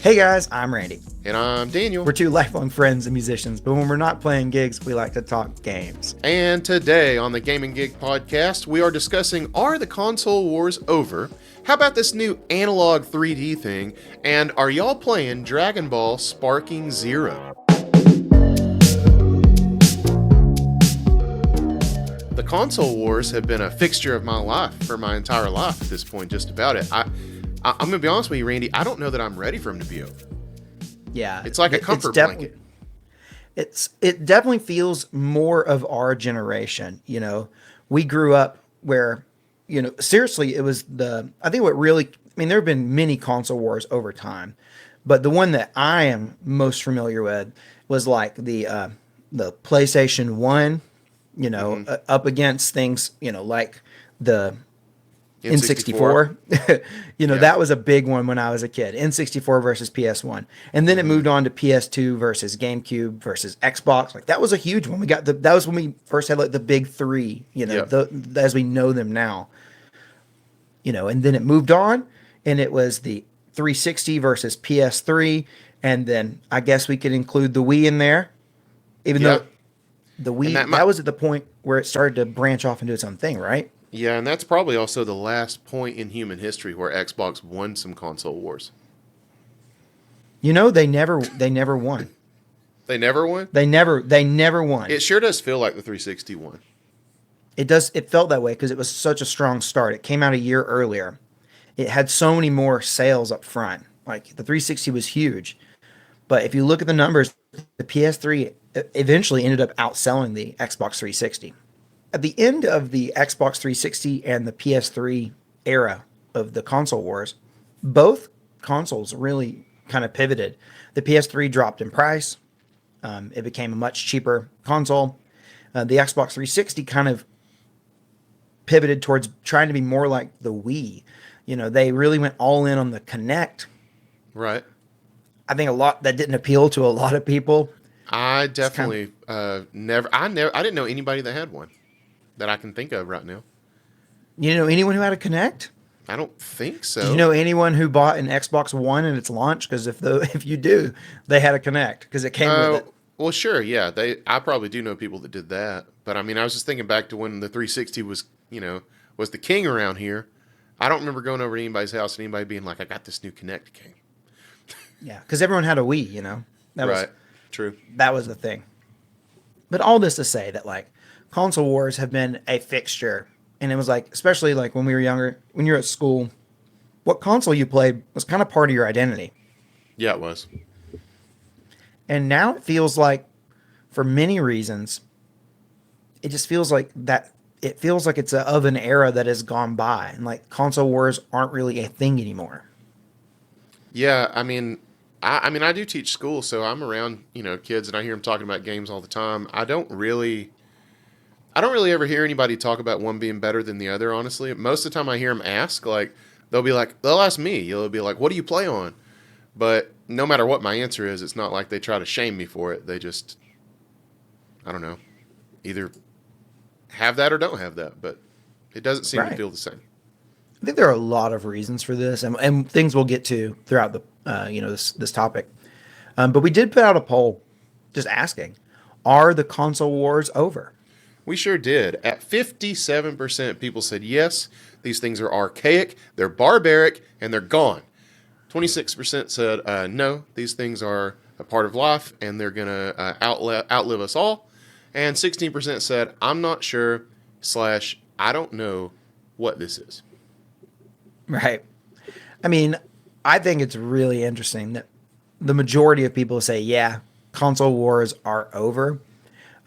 Hey guys, I'm Randy. And I'm Daniel. We're two lifelong friends and musicians, but when we're not playing gigs, we like to talk games. And today on the Gaming Gig podcast, we are discussing, are the console wars over? How about this new Analogue 3D thing? And are y'all playing Dragon Ball Sparking Zero? The console wars have been a fixture of my life for my entire life at this point, just about it. I'm going to be honest with you, Randy, I don't know that I'm ready for them to be over. Yeah. It's like a comfort blanket. It definitely feels more of our generation. You know, we grew up where, seriously, it was I think what really, there have been many console wars over time, but the one that I am most familiar with was like the PlayStation 1, up against things, like the N64. Yeah. That was a big one when I was a kid. N64 versus PS1. And then it moved on to PS2 versus GameCube versus Xbox. Like that was a huge one. That was when we first had like the big three, Yep. as we know them now. And then it moved on and it was the 360 versus PS3. And then I guess we could include the Wii in there. Even Yeah. though the Wii, that that was at the point where it started to branch off into its own thing, right? Yeah, and that's probably also the last point in human history where Xbox won some console wars. They never won. They never won? They never won. It sure does feel like the 360 won. It felt that way because it was such a strong start. It came out a year earlier. It had so many more sales up front. Like the 360 was huge. But if you look at the numbers, the PS3 eventually ended up outselling the Xbox 360. At the end of the Xbox 360 and the PS3 era of the console wars, both consoles really kind of pivoted. The PS3 dropped in price. It became a much cheaper console. The Xbox 360 kind of pivoted towards trying to be more like the Wii. They really went all in on the Kinect. Right. I think that didn't appeal to a lot of people. I definitely I didn't know anybody that had one that I can think of right now. You know anyone who had a Kinect? I don't think so. Did you know anyone who bought an Xbox One in its launch? Because if you do, they had a Kinect because it came with it. Well, sure, yeah. I probably do know people that did that. But I was just thinking back to when the 360 was the king around here. I don't remember going over to anybody's house and anybody being like, I got this new Kinect king. Yeah, because everyone had a Wii, Right. True. That was the thing. But all this to say that like console wars have been a fixture, and it was like, especially like when we were younger, when you're at school, what console you played was kind of part of your identity. Yeah, it was. And now it feels like, for many reasons, it just feels like that. It feels like it's of an era that has gone by, and like console wars aren't really a thing anymore. Yeah, I do teach school, so I'm around, kids, and I hear them talking about games all the time. I don't really ever hear anybody talk about one being better than the other, honestly. Most of the time I hear them ask, like, they'll ask me, they'll be like, what do you play on? But no matter what my answer is, it's not like they try to shame me for it. They just, I don't know, either have that or don't have that, but it doesn't seem to Right. feel the same. I think there are a lot of reasons for this, and things we'll get to throughout the this topic. But we did put out a poll, just asking, are the console wars over? We sure did. At 57%, people said yes, these things are archaic, they're barbaric, and they're gone. 26% said no, these things are a part of life, and they're going to outlive us all. And 16% said, I'm not sure / I don't know what this is. Right. I think it's really interesting that the majority of people say, yeah, console wars are over.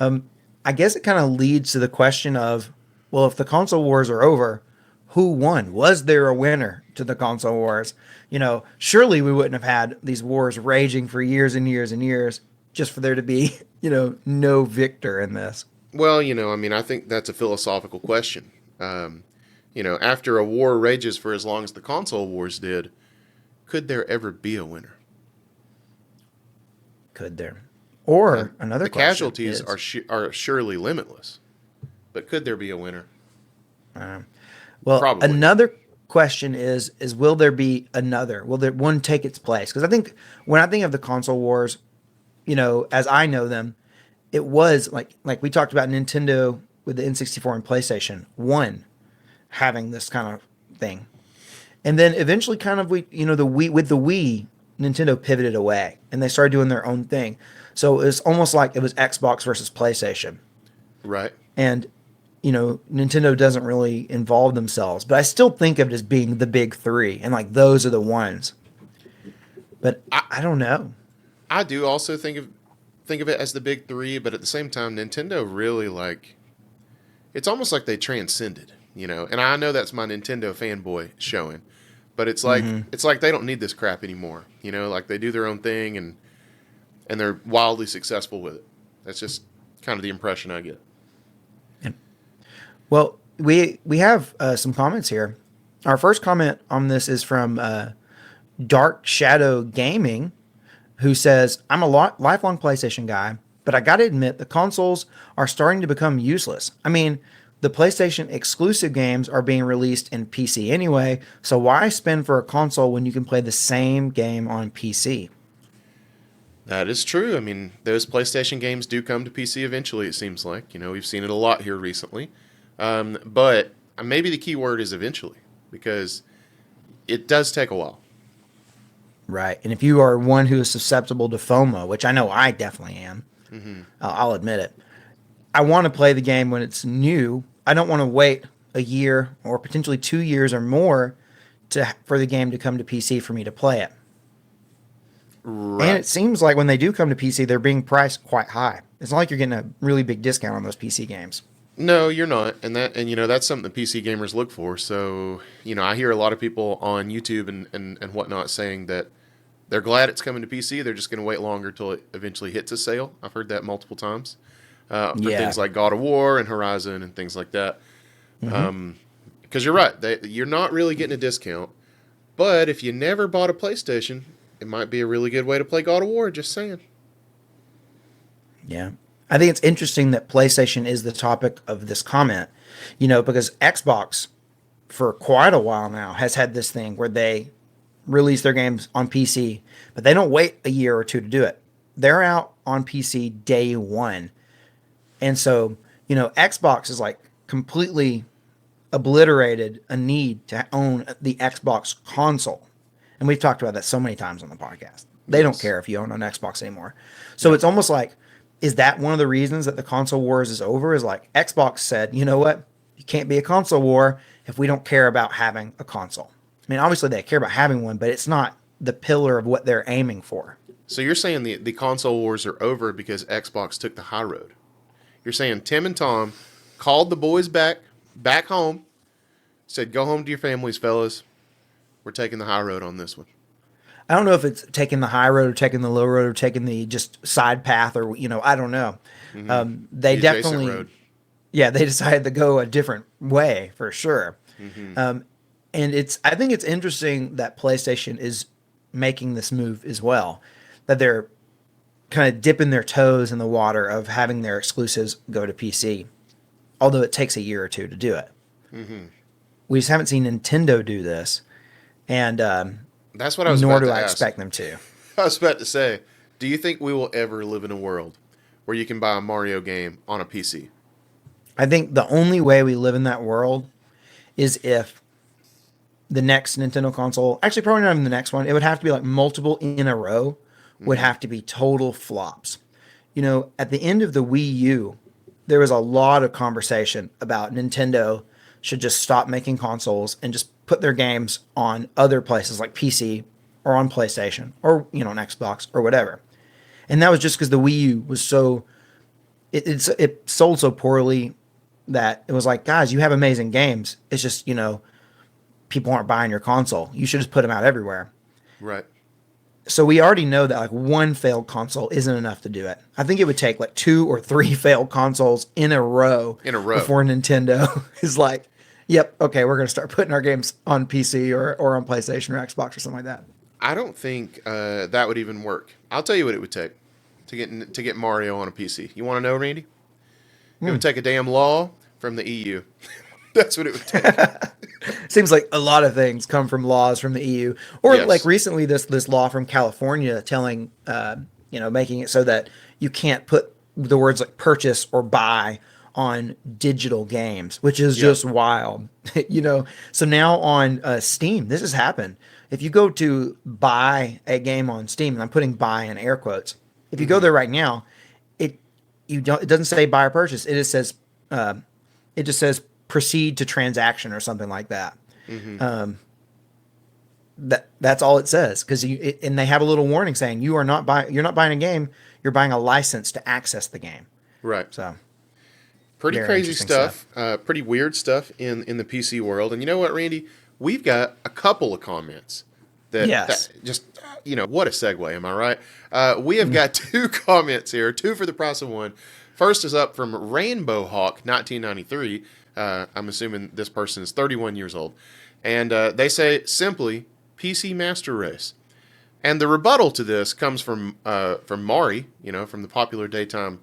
I guess it kind of leads to the question of, well, if the console wars are over, who won? Was there a winner to the console wars? Surely we wouldn't have had these wars raging for years and years and years just for there to be, no victor in this. Well, I think that's a philosophical question. After a war rages for as long as the console wars did, could there ever be a winner? Could there? Or another The question casualties is, are surely limitless, but could there be a winner? well, Probably. another question is will there be another? Will there one take its place? Because I think when I think of the console wars, as I know them, it was like we talked about Nintendo with the N64 and PlayStation 1 having this kind of thing. And then eventually kind of the Wii with the Wii, Nintendo pivoted away and they started doing their own thing. So it was almost like it was Xbox versus PlayStation. Right. And Nintendo doesn't really involve themselves, but I still think of it as being the big three, and like those are the ones. But I don't know. I do also think of it as the big three, but at the same time, Nintendo really it's almost like they transcended, And I know that's my Nintendo fanboy showing, but it's like they don't need this crap anymore, Like they do their own thing and they're wildly successful with it. That's just kind of the impression I get. Well, we have some comments here. Our first comment on this is from Dark Shadow Gaming, who says, "I'm a lifelong PlayStation guy, but I got to admit the consoles are starting to become useless. I mean, the PlayStation exclusive games are being released in PC anyway, so why spend for a console when you can play the same game on PC?" That is true. I mean, those PlayStation games do come to PC eventually, it seems like. We've seen it a lot here recently. But maybe the key word is eventually, because it does take a while. Right. And if you are one who is susceptible to FOMO, which I know I definitely am, I'll admit it. I want to play the game when it's new. I don't want to wait a year or potentially 2 years or more for the game to come to PC for me to play it. Right. And it seems like when they do come to PC, they're being priced quite high. It's not like you're getting a really big discount on those PC games. No, you're not, and that's something that PC gamers look for. So I hear a lot of people on YouTube and whatnot saying that they're glad it's coming to PC. They're just going to wait longer till it eventually hits a sale. I've heard that multiple times for things like God of War and Horizon and things like that. Because you're right, you're not really getting a discount. But if you never bought a PlayStation, it might be a really good way to play God of War. Just saying. Yeah. I think it's interesting that PlayStation is the topic of this comment, because Xbox for quite a while now has had this thing where they release their games on PC, but they don't wait a year or two to do it. They're out on PC day one. And so, Xbox is like completely obliterated a need to own the Xbox console. And we've talked about that so many times on the podcast. They don't care if you own an Xbox anymore. So it's almost like, is that one of the reasons that the console wars is over? Is like Xbox said, you know what? You can't be a console war if we don't care about having a console. I mean, obviously they care about having one, but it's not the pillar of what they're aiming for. So you're saying the console wars are over because Xbox took the high road. You're saying Tim and Tom called the boys back home, said, "Go home to your families, fellas. We're taking the high road on this one." I don't know if it's taking the high road or taking the low road or taking the just side path or, I don't know. They The adjacent definitely, road. yeah, they decided to go a different way for sure. And I think it's interesting that PlayStation is making this move as well, that they're kind of dipping their toes in the water of having their exclusives go to PC, although it takes a year or two to do it. We just haven't seen Nintendo do this, and That's what I was nor about do to I ask. expect them to. I was about to say, do you think we will ever live in a world where you can buy a Mario game on a PC? I think the only way we live in that world is if the next Nintendo console, actually probably not even the next one, it would have to be like multiple in a row, would have to be total flops. At the end of the Wii U, there was a lot of conversation about Nintendo should just stop making consoles and just put their games on other places like PC or on PlayStation or, on Xbox or whatever. And that was just because the Wii U was so, it sold so poorly that it was like, guys, you have amazing games. It's just, people aren't buying your console. You should just put them out everywhere. Right. So we already know that like one failed console isn't enough to do it. I think it would take like 2 or 3 failed consoles in a row before Nintendo is like, yep, okay, we're going to start putting our games on PC or on PlayStation or Xbox or something like that. I don't think that would even work. I'll tell you what it would take to get Mario on a PC. You want to know, Randy? It would take a damn law from the EU. That's what it would take. Seems like a lot of things come from laws from the EU, or like Yes. recently this law from California telling making it so that you can't put the words like purchase or buy on digital games, which is Yep. just wild. So now on Steam, this has happened. If you go to buy a game on Steam, and I'm putting buy in air quotes, if you go there right now, it it doesn't say buy or purchase. Uh, it just says proceed to transaction or something like that. That's all it says, because and they have a little warning saying you're not buying a game, you're buying a license to access the game. Right. So Pretty very crazy interesting stuff. Pretty weird stuff in the PC world. And you know what, Randy? We've got a couple of comments Yes. that just, what a segue. Am I right? We have got two comments here, two for the price of one. First is up from Rainbow Hawk 1993. I'm assuming this person is 31 years old. And they say simply PC Master Race. And the rebuttal to this comes from Maury, from the popular daytime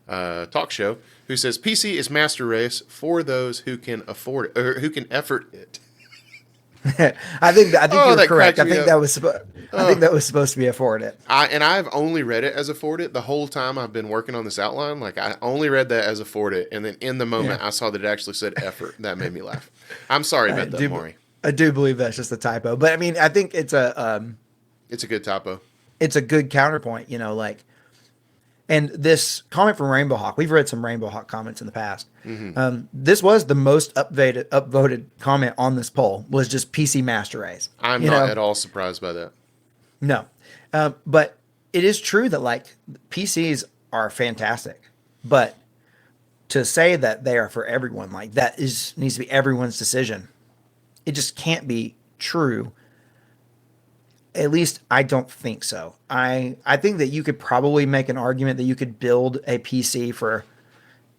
talk show, who says PC is Master Race for those who can afford it, or who can effort it. I think Oh, you're that correct. cracks me up. I think that was supposed to be afforded. I've only read it as afford it the whole time I've been working on this outline. Like, I only read that as afford it, and then in the moment I saw that it actually said effort. That made me laugh. I'm sorry about that, Maury. I do believe that's just a typo, but I mean, I think it's It's a good typo. a good counterpoint. And this comment from Rainbow Hawk, we've read some Rainbow Hawk comments in the past. This was the most upvoted comment on this poll, was just PC Master Race. I'm not at all surprised by that. No. But it is true that like PCs are fantastic, but to say that they are for everyone, like that needs to be everyone's decision. It just can't be true. At least I don't think so. I think that you could probably make an argument that you could build a PC for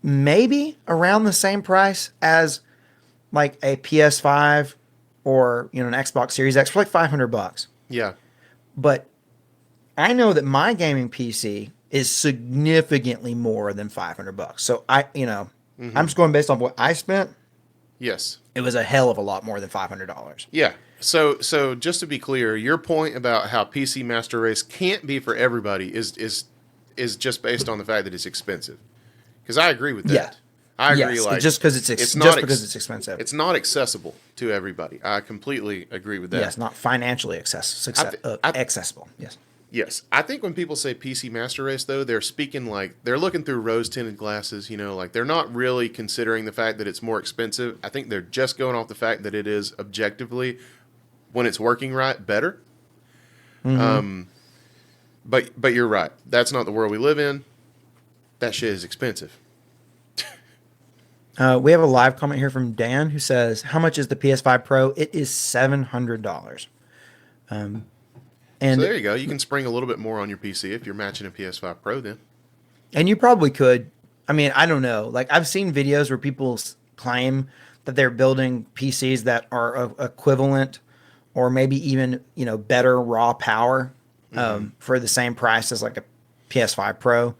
maybe around the same price as like a PS5 or an Xbox Series X for like $500. Yeah. But I know that my gaming PC is significantly more than $500. So I'm just going based on what I spent. Yes. It was a hell of a lot more than $500. Yeah. So just to be clear, your point about how PC Master Race can't be for everybody is just based on the fact that it's expensive. Because I agree with that. Yeah. I agree. Yes, like just because it's expensive. It's not accessible to everybody. I completely agree with that. Yes, not financially accessible. Yes. Yes. I think when people say PC Master Race, though, they're speaking like they're looking through rose-tinted glasses, like they're not really considering the fact that it's more expensive. I think they're just going off the fact that it is objectively, when it's working right, better. But you're right. That's not the world we live in. That shit is expensive. We have a live comment here from Dan who says, "How much is the PS5 Pro?" It is $700. And So there you go. You can spring a little bit more on your PC if you're matching a PS5 Pro then. And you probably could. I mean, I don't know. Like I've seen videos where people claim that they're building PCs that are equivalent or maybe even, better raw power for the same price as like a PS5 Pro.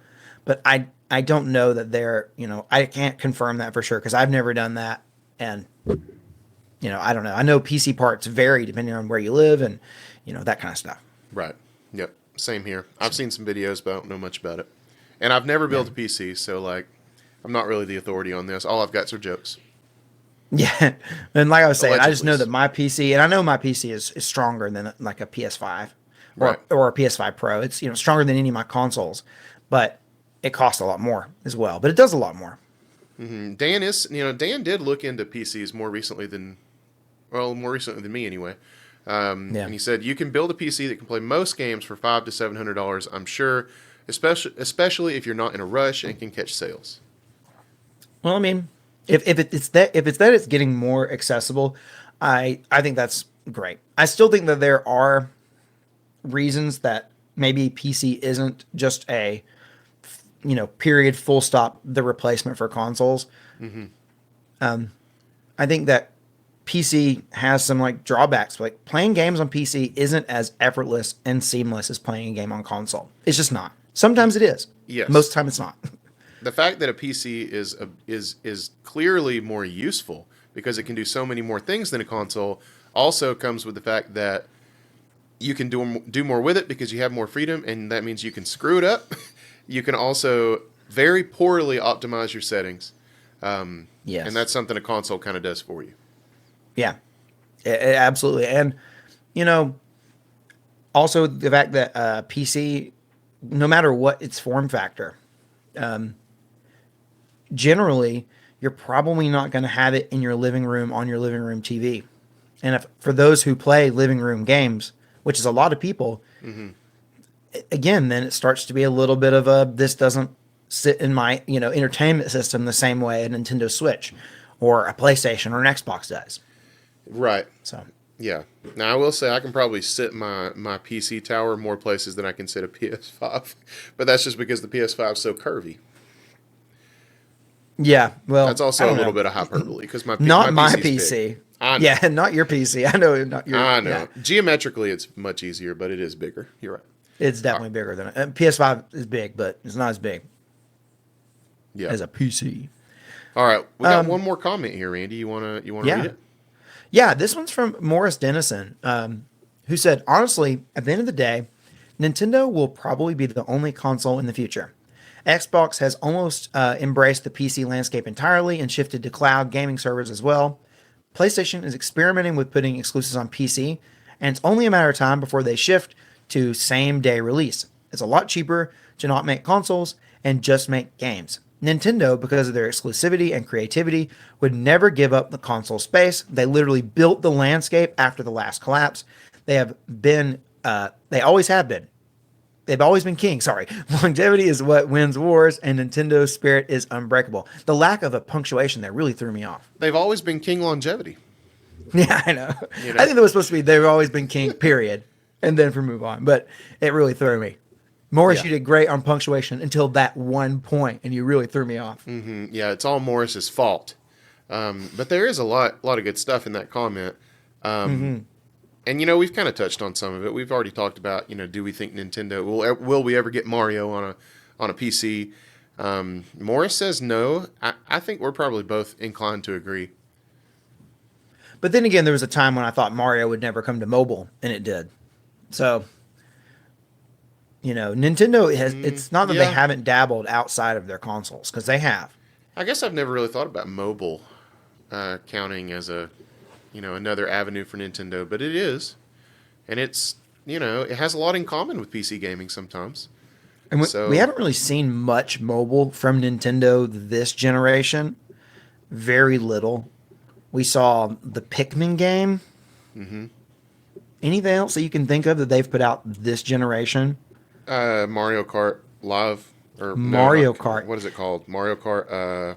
But I don't know that they're, I can't confirm that for sure because I've never done that. And, I don't know. I know PC parts vary depending on where you live and, that kind of stuff. Right. Yep. Same here. I've seen some videos, but I don't know much about it. And I've never built a PC, so like I'm not really the authority on this. All I've got are jokes. Yeah. And like I was saying, I just Allegedly. know that my PC, and I know my PC is stronger than like a PS5 Right. or a PS5 Pro. It's, stronger than any of my consoles, but it costs a lot more as well, but it does a lot more. Dan is, Dan did look into PCs more recently than me anyway. And he said you can build a PC that can play most games for $500 to $700. I'm sure, especially if you're not in a rush and can catch sales. Well, I mean, if it's that it's getting more accessible, I think that's great. I still think that there are reasons that maybe PC isn't just a period full stop the replacement for consoles. I think that PC has some like drawbacks. Like playing games on PC isn't as effortless and seamless as playing a game on console. It's just not. Sometimes it is. Yes. Most of the time it's not. The fact that a PC is clearly more useful because it can do so many more things than a console, also comes with the fact that you can do more with it because you have more freedom, and that means you can screw it up. You can also very poorly optimize your settings. And Yes. that's something a console kind of does for you. Yeah. Absolutely. And, you know, also the fact that PC, no matter what its form factor, generally you're probably not going to have it in your living room on your living room TV. And if for those who play living room games, which is a lot of people, again, then it starts to be a little bit of a this doesn't sit in my entertainment system the same way a Nintendo Switch or a PlayStation or an Xbox does. Right. So Yeah. Now I will say I can probably sit my PC tower more places than I can sit a PS5, but that's just because the PS5 is so curvy. yeah, That's well, I also a don't little know. bit of hyperbole because Not my my PC's big. PC. I know. Yeah, not your PC. I know, not your. I Yeah, know. Geometrically, it's much easier, but it is bigger. You're right. it's definitely bigger than it. PS5 is big, but it's not as big Yeah. as a PC. All right. We got one more comment here, Randy. You wanna read Yeah, it? yeah. This one's from Morris Dennison, who said, "Honestly, at the end of the day, Nintendo will probably be the only console in the future. Xbox has almost embraced the PC landscape entirely and shifted to cloud gaming servers as well. PlayStation is experimenting with putting exclusives on PC, and it's only a matter of time before they shift to same day release. It's a lot cheaper to not make consoles and just make games. Nintendo, because of their exclusivity and creativity, would never give up the console space. They literally built the landscape after the last collapse. They always have been. They've always been king. Sorry. Longevity is what wins wars, and Nintendo's spirit is unbreakable. The lack of a punctuation there really threw me off. They've always been king longevity. Yeah, I know. You know? I think that was supposed to be they've always been king, period. And then for move on. But it really threw me. Morris, Yeah. you did great on punctuation until that one point, and you really threw me off. Yeah, it's all Morris's fault. But there is a lot of good stuff in that comment. And we've kind of touched on some of it. We've already talked about, do we think Nintendo will we ever get Mario on a PC? Morris says no. I think we're probably both inclined to agree. But then again, there was a time when I thought Mario would never come to mobile, and it did. So, Nintendo has, it's not that they Yeah. haven't dabbled outside of their consoles, because they have. I guess I've never really thought about mobile counting as another avenue for Nintendo, but it is, and it's it has a lot in common with PC gaming sometimes. And So we haven't really seen much mobile from Nintendo this generation. Very little. We saw the Pikmin game. Anything else that you can think of that they've put out this generation? Mario Kart Live or no, Mario not- Kart. What is it called? Mario Kart.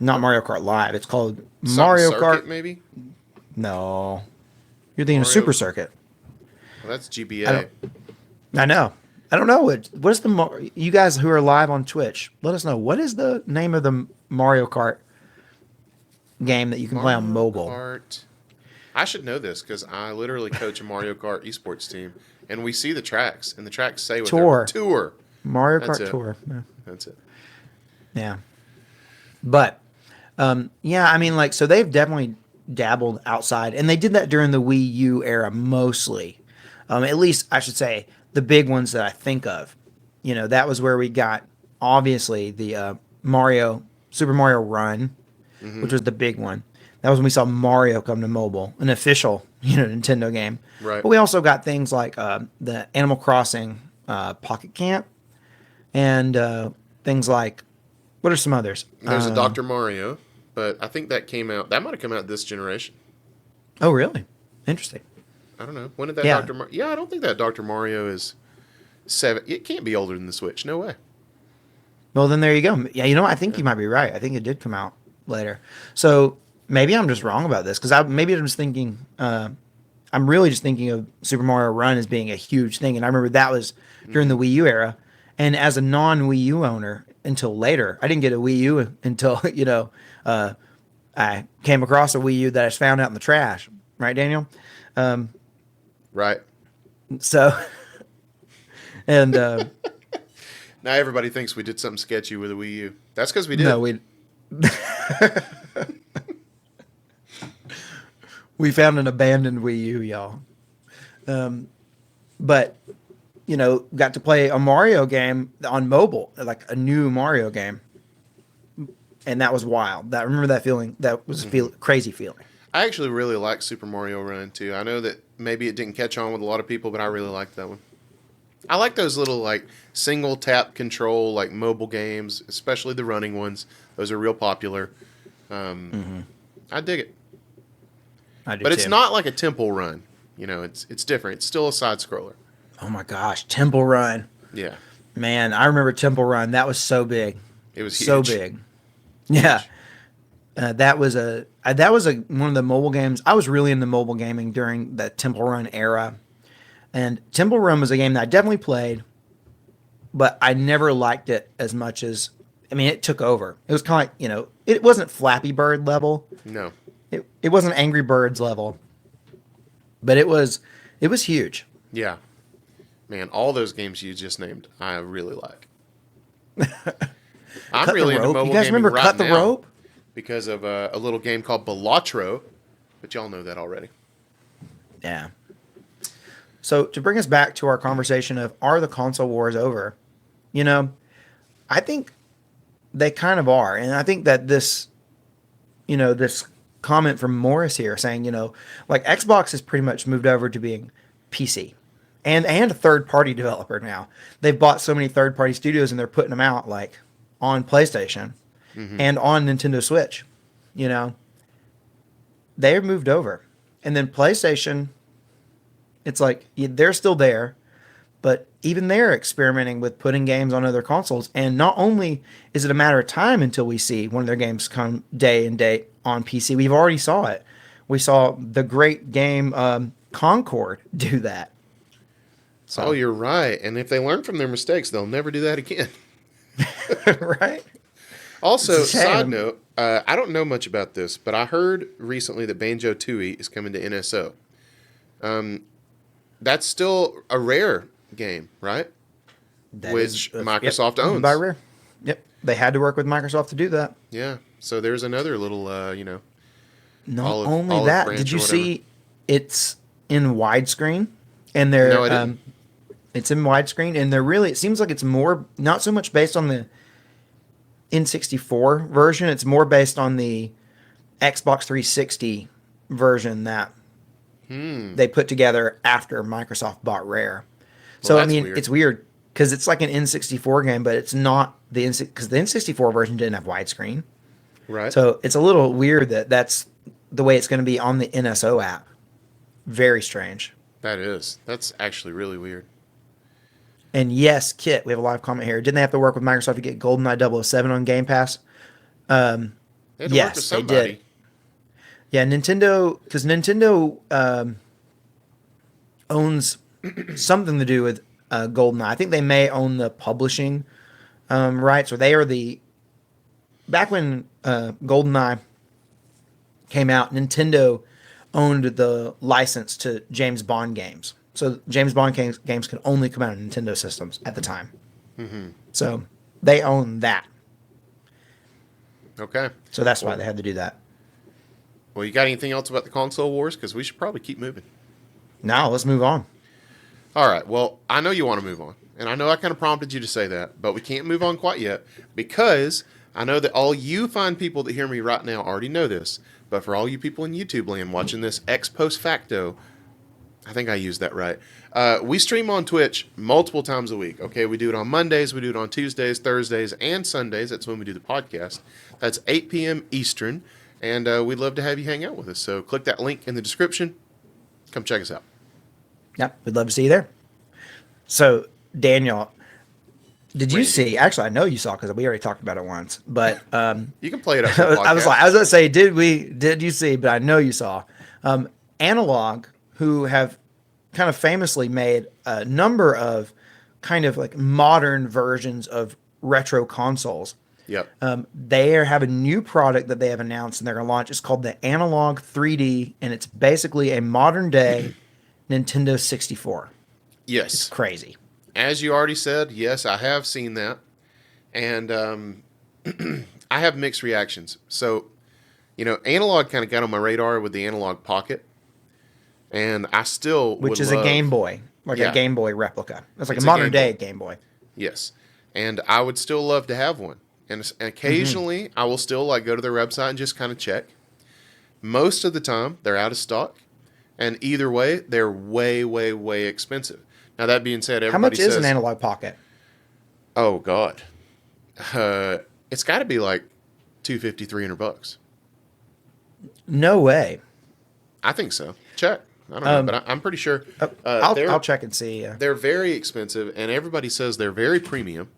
Not Mario Kart Live. It's called Something Mario Circuit, Kart. maybe. No. You're thinking of Mario- Super Circuit. Well, that's I GBA. don't, I know. I don't know. What's you guys who are live on Twitch, let us know. What is the name of the Mario Kart game that you can play on mobile? Kart. I should know this because I literally coach a Mario Kart esports team, and we see the tracks, and the tracks say what Tour. Mario That's Kart it. Tour. Yeah. That's it. Yeah. But yeah, I mean, like, so they've definitely dabbled outside, and they did that during the Wii U era mostly. At least I should say the big ones that I think of. That was where we got obviously the Super Mario Run, which was the big one. That was when we saw Mario come to mobile, an official Nintendo game. Right. But we also got things like the Animal Crossing Pocket Camp, and things like what are some others? There's a Dr. Mario, but I think that came out. That might have come out this generation. Oh, really? Interesting. I don't know. When did that Yeah. Dr. Mario? Yeah, I don't think that Dr. Mario is 7. It can't be older than the Switch. No way. Well, then there you go. Yeah, I think you might be right. I think it did come out later. So maybe I'm just wrong about this because maybe I'm just thinking. I'm really just thinking of Super Mario Run as being a huge thing, and I remember that was during the Wii U era. And as a non-Wii U owner, until later, I didn't get a Wii U until I came across a Wii U that I just found out in the trash. Right, Daniel? Right. So, and Now everybody thinks we did something sketchy with a Wii U. That's because we did. no, we. We found an abandoned Wii U, y'all. But got to play a Mario game on mobile, like a new Mario game, and that was wild. That remember that feeling? That was a crazy feeling. I actually really like Super Mario Run too. I know that maybe it didn't catch on with a lot of people, but I really liked that one. I like those little like single tap control like mobile games, especially the running ones. Those are real popular. I dig it, I do but it's too. not like a Temple Run. It's different. It's still a side scroller. Oh my gosh, Temple Run. Yeah, Man, I remember Temple Run. That was so big. it was So huge. big. Yeah. Huge. That was one of the mobile games. I was really into mobile gaming during the Temple Run era. And Temple Run was a game that I definitely played, but I never liked it as much as it took over. It was kind of like, it wasn't Flappy Bird level. No. It wasn't Angry Birds level, but it was huge. Yeah. Man, all those games you just named, I really like. I'm Cut the really into Rope. mobile You guys gaming remember right Cut the now Rope? because of a little game called Balatro, but y'all know that already. Yeah. So to bring us back to our conversation of are the console wars over? I think they kind of are, and I think that this comment from Morris here saying, like Xbox has pretty much moved over to being PC and a third party developer now. They've bought so many third party studios and they're putting them out like on PlayStation and on Nintendo Switch. You know, they've moved over, and then PlayStation. It's like they're still there, but even they're experimenting with putting games on other consoles. And not only is it a matter of time until we see one of their games come day and date on PC, we've already saw it. We saw the great game Concord do that. So, Oh, you're right. And if they learn from their mistakes, they'll never do that again. right? Also, It's a shame. side note, I don't know much about this, but I heard recently that Banjo Tooie is coming to NSO. That's still a Rare game, right? That Which is, Microsoft owned owns. by Rare. Yep, they had to work with Microsoft to do that. Yeah. So there's another little, Not olive only olive that, branch did or you whatever. see it's in widescreen? And No, I they're didn't. it's in widescreen, and they're really. It seems like it's more not so much based on the N64 version. It's more based on the Xbox 360 version that they put together after Microsoft bought Rare. Well, So I that's mean, weird. it's weird because it's like an N64 game, but it's not the N because the N64 version didn't have widescreen. Right? So it's a little weird that that's the way it's going to be on the NSO app. Very strange. That is. That's actually really weird. And yes, Kit, we have a live comment here. Didn't they have to work with Microsoft to get GoldenEye 007 on Game Pass? They had to work with Yes, they somebody. did. Yeah, Nintendo, because Nintendo owns something to do with GoldenEye. I think they may own the publishing rights, or they are the. Back when GoldenEye came out, Nintendo owned the license to James Bond games. So James Bond games could only come out on Nintendo systems at the time. So they own that. Okay. So that's why they had to do that. Well, you got anything else about the console wars? Because we should probably keep moving. Now let's move on. All right. Well, I know you want to move on. And I know I kind of prompted you to say that, but we can't move on quite yet because I know that all you fine people that hear me right now already know this. But for all you people in YouTube land watching this ex post facto, I think I used that right. We stream on Twitch multiple times a week. Okay, we do it on Mondays, we do it on Tuesdays, Thursdays, and Sundays. That's when we do the podcast. That's 8 p.m. Eastern, and we'd love to have you hang out with us. So click that link in the description. Come check us out. Yep, we'd love to see you there. So Daniel, did you Randy. see? Actually, I know you saw because we already talked about it once. But You can play it up for the podcast. I was going to say, did you see? But I know you saw. Analogue, who have kind of famously made a number of kind of like modern versions of retro consoles. Yep. They have a new product that they have announced and they're going to launch. It's called the Analogue 3D, and it's basically a modern day Nintendo 64. Yes. Crazy. As you already said, yes, I have seen that. And I have mixed reactions. So Analog kind of got on my radar with the Analog Pocket, and I still would which is a Game love. Boy, like a Yeah, Game Boy replica. It's like a it's a modern Game Boy. day Game Boy. Yes, and I would still love to have one. And occasionally, I will still like go to their website and just kind of check. Most of the time, they're out of stock, and either way, they're way, way, way expensive. Now that being said, How everybody much is an says, Analog Pocket? "Oh God, uh, it's got to be like 250, $300." No way. I think so. Check. I don't know, but I'm pretty sure I'll check and see. they're very expensive, and everybody says they're very premium.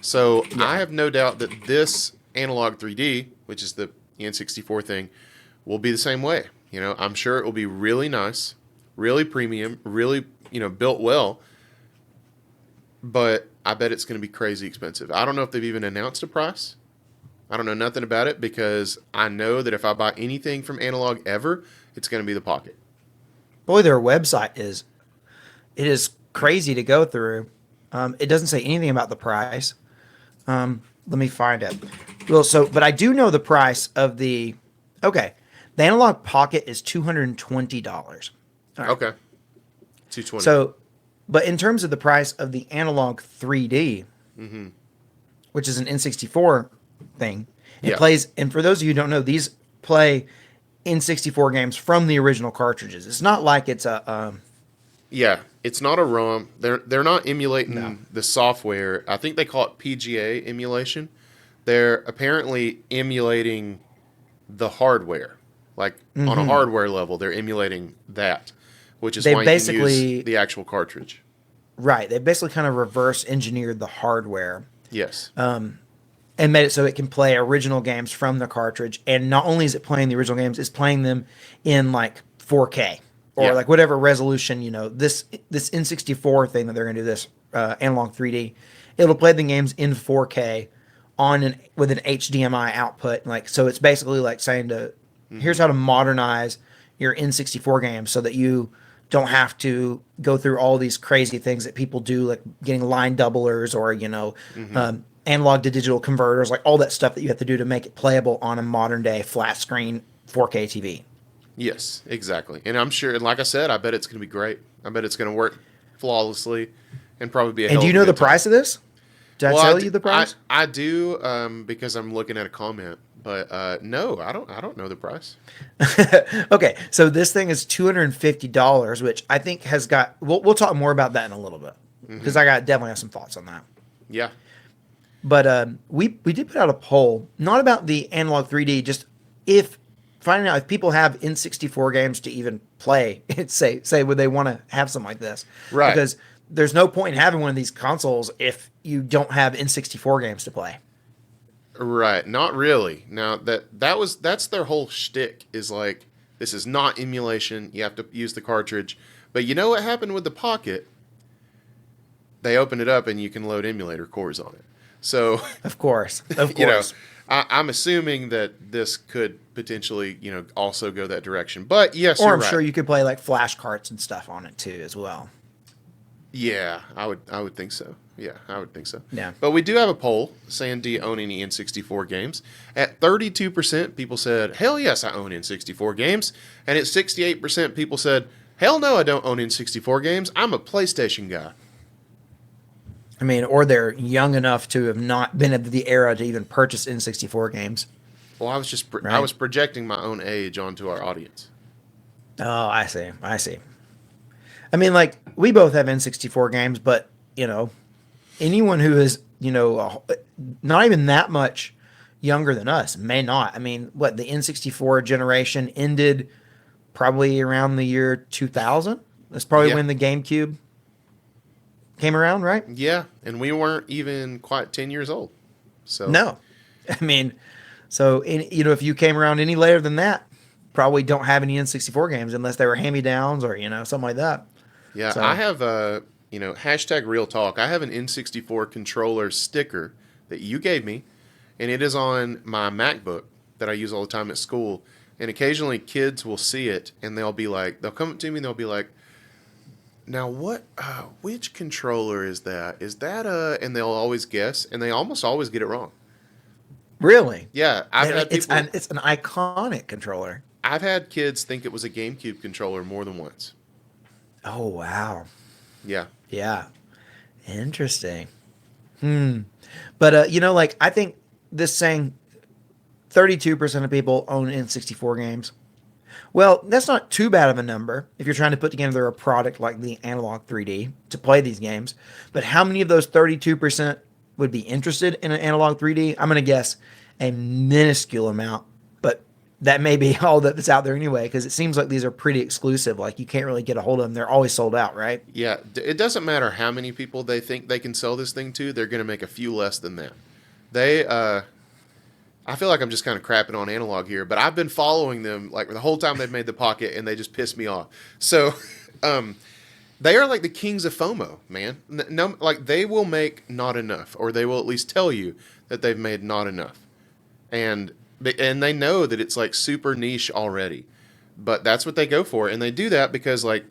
So I Yeah. have no doubt that this Analog 3D, which is the N64 thing, will be the same way. I'm sure it will be really nice, really premium, really built well. But I bet it's going to be crazy expensive. I don't know if they've even announced a price. I don't know nothing about it because I know that if I buy anything from Analog ever, it's going to be the Pocket. Boy, their website is crazy to go through. It doesn't say anything about the price. Let me find it. Well, but I do know the price of the. Okay, the Analog Pocket is $220. All right. Okay, 220. So, but in terms of the price of the Analog 3D, which is an N64 thing, it Yeah. plays. And for those of you who don't know, these play N64 games from the original cartridges. It's not like it's a. Yeah, it's not a ROM. They're not emulating No. the software. I think they call it PGA emulation. They're apparently emulating the hardware. Like on a hardware level, they're emulating that, which is They why you can basically use the actual cartridge. Right. They basically kind of reverse engineered the hardware Yes. and made it so it can play original games from the cartridge. And not only is it playing the original games, it's playing them in like 4K or Yeah. like whatever resolution, this N64 thing that they're going to do, this Analog 3D, it'll play the games in 4K with an HDMI output. Like, so it's basically like saying here's how to modernize your N64 games so that you don't have to go through all these crazy things that people do, like getting line doublers or analog to digital converters, like all that stuff that you have to do to make it playable on a modern day flat screen 4K TV. Yes, exactly. And I'm sure, and like I said, I bet it's going to be great. I bet it's going to work flawlessly and probably be a And hell do of you a know the good time. price of this? Did I Well, tell you the price? I do because I'm looking at a comment, but no, I don't know the price. Okay, so this thing is $250, which I think has got. We'll talk more about that in a little bit because I definitely have some thoughts on that. Yeah. But we did put out a poll, not about the Analog 3D, just if finding out if people have N64 games to even play. Say would they want to have something like this? Right. Because there's no point in having one of these consoles if you don't have N64 games to play. Right. Not really. Now that's their whole shtick is like this is not emulation. You have to use the cartridge. But you know what happened with the Pocket? They opened it up and you can load emulator cores on it. So Of course, of you know, course. I'm assuming that this could potentially, also go that direction. But yes, Or you're I'm right. sure you could play like flash carts and stuff on it too, as well. Yeah, I would think so. Yeah, I would think so. Yeah. But we do have a poll saying, do you own any N64 games? At 32%, people said, hell yes, I own N64 games. And at 68%, people said, hell no, I don't own N64 games. I'm a PlayStation guy. I mean, or they're young enough to have not been at the era to even purchase N64 games. Well, I Right. was projecting my own age onto our audience. Oh, I see. I see. I mean, like, we both have N64 games, but, anyone who is, not even that much younger than us may not. I mean, what, the N64 generation ended probably around the year 2000? That's probably Yeah. when the GameCube came around, right? Yeah, and we weren't even quite 10 years old. So No. I mean, so, if you came around any later than that, probably don't have any N64 games unless they were hand-me-downs or, something like that. Yeah, So- I have hashtag real talk. I have an N64 controller sticker that you gave me, and it is on my MacBook that I use all the time at school. And occasionally kids will see it and they'll come up to me and they'll be like, now which controller is that? Is that and they'll always guess and they almost always get it wrong. Really? Yeah, It's an iconic controller. I've had kids think it was a GameCube controller more than once. Oh wow. Yeah. Yeah. Interesting. Hmm. But like I think this saying 32% of people own N64 games. Well, that's not too bad of a number if you're trying to put together a product like the Analog 3D to play these games. But how many of those 32% would be interested in an Analog 3D? I'm going to guess a minuscule amount, but that may be all that's out there anyway, because it seems like these are pretty exclusive. Like you can't really get a hold of them. They're always sold out, right? Yeah, it doesn't matter how many people they think they can sell this thing to, they're going to make a few less than that. They I feel like I'm just kind of crapping on Analog here, but I've been following them like the whole time they've made the Pocket, and they just piss me off. So, they are like the kings of FOMO, man. No, like they will make not enough, or they will at least tell you that they've made not enough, and they know that it's like super niche already, but that's what they go for, and they do that because like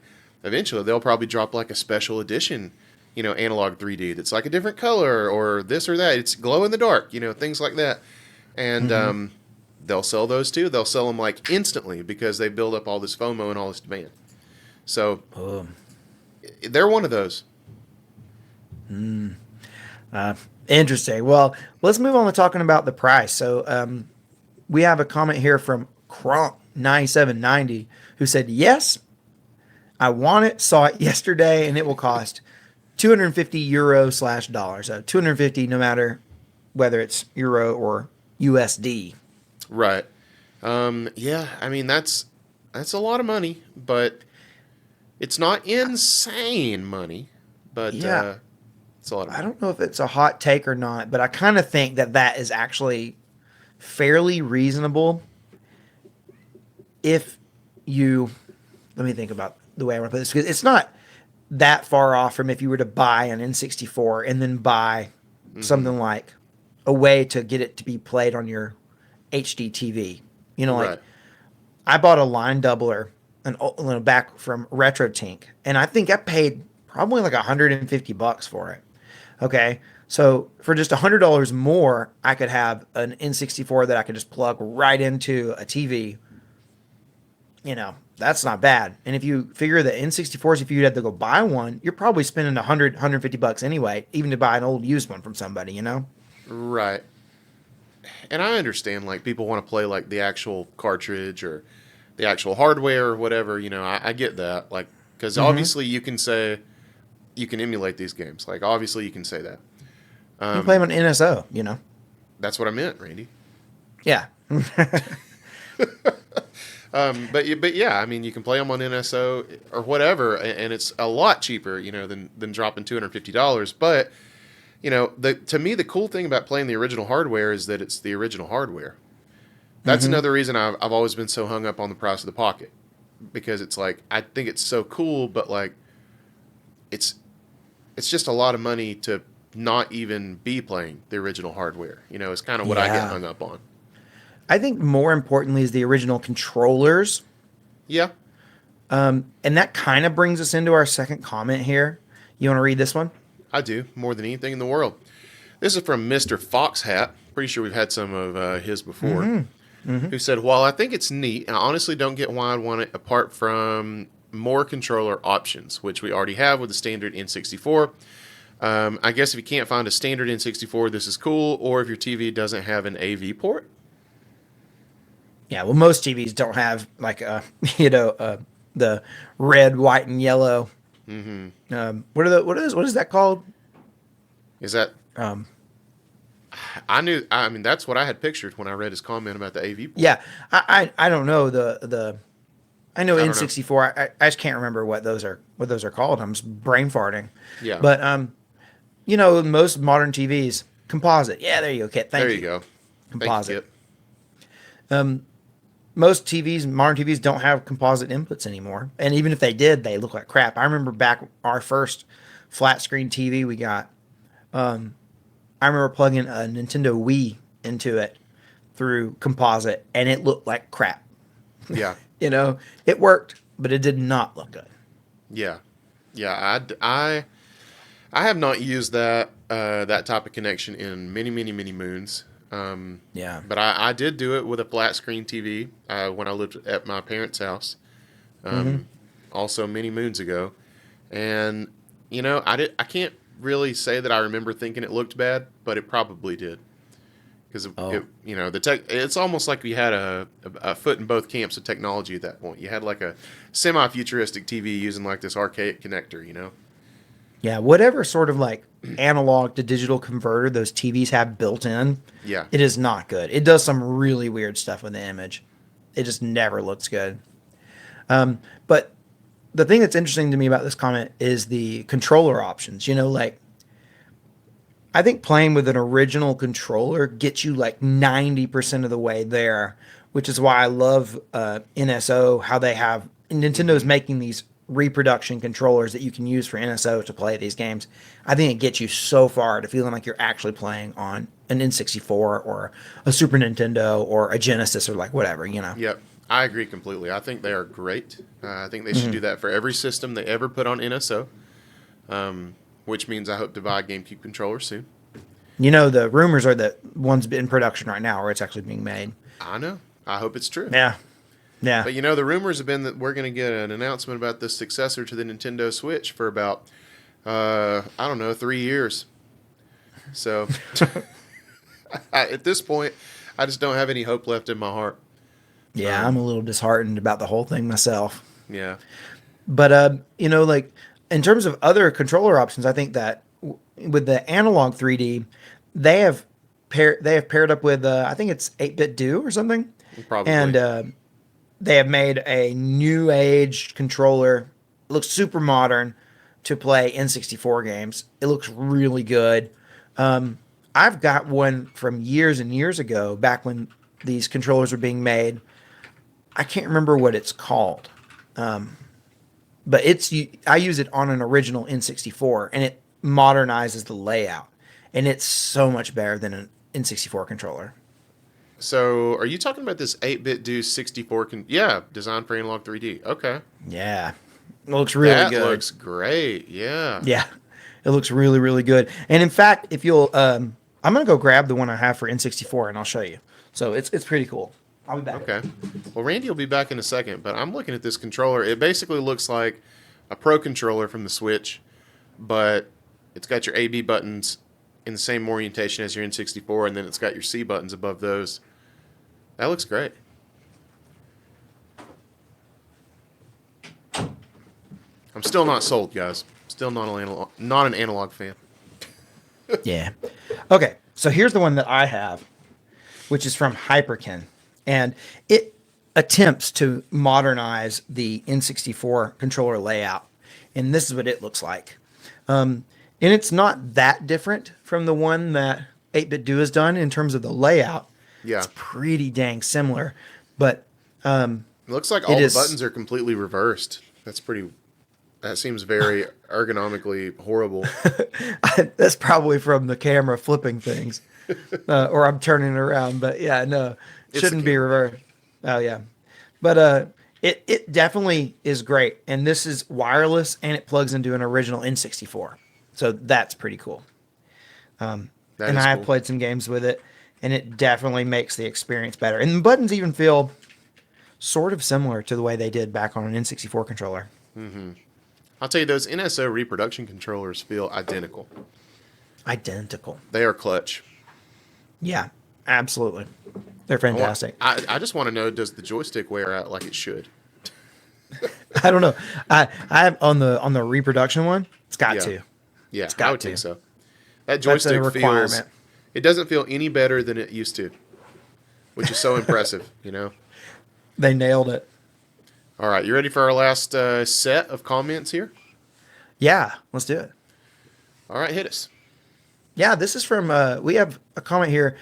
eventually they'll probably drop like a special edition, Analog 3D that's like a different color or this or that. It's glow in the dark, things like that. And Mm-hmm. they'll sell those too. They'll sell them like instantly because they build up all this FOMO and all this demand. So they're one of those. Interesting. Well, let's move on to talking about the price. So, we have a comment here from Kronk9790 who said, "Yes, I want it, saw it yesterday, and it will cost 250 euro slash dollar. So 250 no matter whether it's euro or USD." Right. Yeah. I mean that's a lot of money, but it's not insane money. But Yeah, it's a lot of I money. don't know if it's a hot take or not, but I kind of think that that is actually fairly reasonable if you let me think about the way I want to put this because it's not that far off from if you were to buy an N64 and then buy Hmm. something like a way to get it to be played on your HD TV. Like Right. I bought a line doubler back from RetroTink, and I think I paid probably like $150 for it. Okay. So for just $100 more, I could have an N64 that I could just plug right into a TV. That's not bad. And if you figure the N64s, if you had to go buy one, you're probably spending 150 bucks anyway, even to buy an old used one from somebody. Right. And I understand like people want to play like the actual cartridge or the actual hardware or whatever. I get that. Like because Mm-hmm. obviously you can say you can emulate these games. Like obviously you can say that. You can play Um, them on NSO. that's what I meant, Randy. Yeah. But yeah, I mean, you can play them on NSO or whatever, and it's a lot cheaper, than dropping $250. But to me, the cool thing about playing the original hardware is that it's the original hardware. That's Mm-hmm. another reason I've always been so hung up on the price of the Pocket, because it's like I think it's so cool, but like it's it's just a lot of money to not even be playing the original hardware. It's kind of what I get Yeah. hung up on. I think more importantly is the original controllers. Yeah, And that kind of brings us into our second comment here. You want to read this one? I do more than anything in the world. This is from Mr. Foxhat. Pretty sure we've had some of his before. Who said, "While I think it's neat, I honestly don't get why I'd want it apart from more controller options, which we already have with the standard N64. I guess if you can't find a standard N64, this is cool, or if your TV doesn't have an AV port." Yeah, well, most TVs don't have like the red, white, and yellow. Hmm. What is that called? Is that, Um, I mean, that's what I had pictured when I read his comment about the AV port. yeah, I don't know the I know I don't know. N64. I just can't remember what those are called. I'm just brain farting. Yeah, But most modern TVs composite. Yeah, there you go, Kit. there Thank you you. go. Thank you, Composite. Kip. Most TVs, modern TVs, don't have composite inputs anymore. And even if they did, they look like crap. I remember back our first flat screen TV we got. I remember plugging a Nintendo Wii into it through composite, and it looked like crap. Yeah, It worked, but it did not look good. yeah, yeah. I have not used that type of connection in many, many, many moons. Yeah. But I did do it with a flat screen TV when I lived at my parents' house, Mm-hmm. um, also many moons ago. And I can't really say that I remember thinking it looked bad, but it probably did because Oh, the tech. It's almost like we had a foot in both camps of technology at that point. You had like a semi-futuristic TV using like this archaic connector. yeah. Whatever sort of like analog to digital converter those TVs have built in, Yeah. it is not good. It does some really weird stuff with the image. It just never looks good. But the thing that's interesting to me about this comment is the controller options. Like I think playing with an original controller gets you like 90% of the way there, which is why I love NSO, how they have Nintendo's Hmm. making these reproduction controllers that you can use for NSO to play these games. I think it gets you so far to feeling like you're actually playing on an N64 or a Super Nintendo or a Genesis or like whatever. Yep. I agree completely. I think they are great. I think they should Hmm. do that for every system they ever put on NSO, which means I hope to buy a GameCube controller soon. The rumors are that one's in production right now or it's actually being made. I know. I hope it's true. Yeah. Yeah. But the rumors have been that we're going to get an announcement about the successor to the Nintendo Switch for about, I don't know, 3 years. So at this point, I just don't have any hope left in my heart. Yeah, I'm a Um, little disheartened about the whole thing myself. yeah. But like in terms of other controller options, I think that with the analog 3D, they have paired up with I think it's 8-bit do or something, and Probably. they have made a new age controller. It looks super modern to play N64 games. It looks really good. I've got one from years and years ago, back when these controllers were being made. I can't remember what it's called, but I use it on an original N64, and it modernizes the layout, and it's so much better than an N64 controller. So are you talking about this 8-bit do 64? Yeah, designed for analog 3D. Okay. Yeah, it looks really That good. looks great. Yeah. Yeah, it looks really really good. And in fact, if you'll, I'm gonna go grab the one I have for N64, and I'll show you. So it's pretty cool. I'll be back. Okay. Well, Randy will be back in a second, but I'm looking at this controller. It basically looks like a Pro controller from the Switch, but it's got your A/B buttons in the same orientation as your N64, and then it's got your C buttons above those. That looks great. I'm still not sold, guys. Still not an analog fan. Yeah. Okay, so here's the one that I have, which is from Hyperkin, and it attempts to modernize the N64 controller layout, and this is what it looks like. And it's not that different from the one that 8-Bit Do has done in terms of the layout. Yeah. It's pretty dang similar, but It looks like it all the is. buttons are completely reversed. That seems very ergonomically horrible. That's probably from the camera flipping things, or I'm turning it around. But yeah, no, It's the shouldn't be camera. reversed. Oh yeah, but it definitely is great, and this is wireless, and it plugs into an original N64, so that's pretty cool. That And is I have cool. played some games with it, and it definitely makes the experience better. And the buttons even feel sort of similar to the way they did back on an N64 controller. I'll tell you, those NSO reproduction controllers feel identical. Identical. They are clutch. Yeah, absolutely. They're I, want, fantastic. I just want to know, does the joystick wear out like it should? I don't know. I have on the reproduction one. It's got Yeah. to. Yeah, It's I got would think to. so. That That's a joystick feels. requirement. It doesn't feel any better than it used to, which is so impressive. They nailed it. All right, you ready for our last set of comments here? Yeah, let's do it. All right, hit us. Yeah, this is from. We have a comment here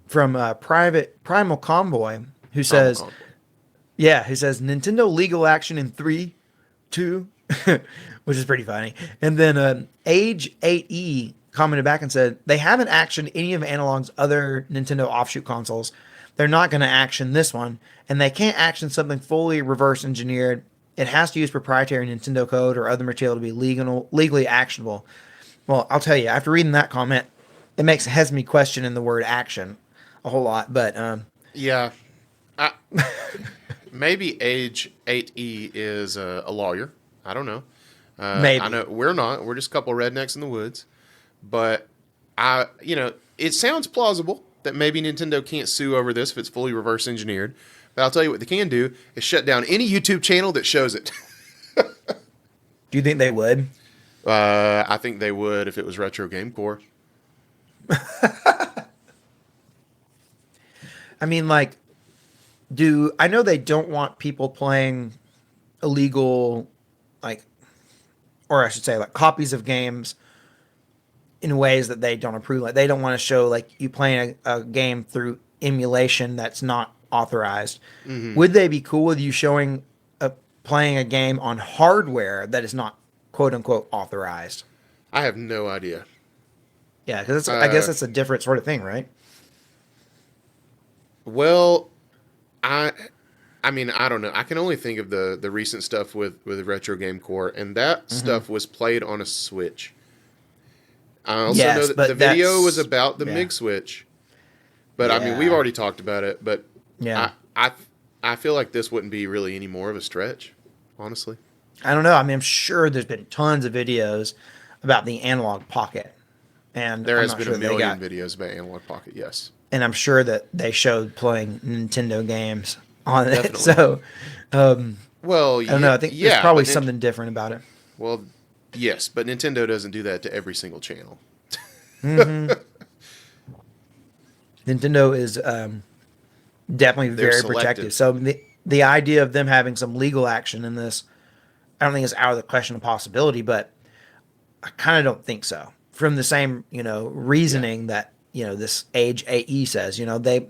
from Private Primal Convoy who Primal says, Convoy. "Yeah, he says Nintendo legal action in 3, 2," which is pretty funny. And then Age 8E commented back and said they haven't actioned any of Analog's other Nintendo offshoot consoles. They're not going to action this one, and they can't action something fully reverse engineered. It has to use proprietary Nintendo code or other material to be legally actionable. Well, I'll tell you, after reading that comment, has me questioning the word action. a whole lot, but Yeah, I, maybe Age 8E is a lawyer. I don't know. I maybe. know we're not. We're just a couple of rednecks in the woods. But it sounds plausible that maybe Nintendo can't sue over this if it's fully reverse engineered. But I'll tell you what they can do is shut down any YouTube channel that shows it. Do you think they would? I think they would if it was Retro Game Core. I mean, like, do I know they don't want people playing illegal, like, or I should say, like, copies of games in ways that they don't approve. Like, they don't want to show like you playing a game through emulation that's not authorized. Would they be cool with you showing playing a game on hardware that is not quote unquote authorized? I have no idea. Yeah, because I guess it's a different sort of thing, right? Well, I I mean, I don't know. I can only think of the recent stuff with Retro Game Core, and that stuff was played on a Switch. I also know Yes, that the but video was that's about the yeah, MIG Switch, but I mean, we've yeah, already talked about it. But yeah. I I I feel like this wouldn't be really any more of a stretch, honestly. I don't know. I mean, I'm sure there's been tons of videos about the analog pocket, and There I'm has not been a sure they million got. videos about Analog Pocket. Yes, And I'm sure that they showed playing Nintendo games on it. definitely. So Well, I don't know. yeah, I think there's yeah, probably something different about it. well, yes, but Nintendo doesn't do that to every single channel. Nintendo is definitely They're very protective. selective. So the idea of them having some legal action in this, I don't think is out of the question of possibility, but I kind of don't think so. From the same, Yeah. reasoning that, this Age AE says, they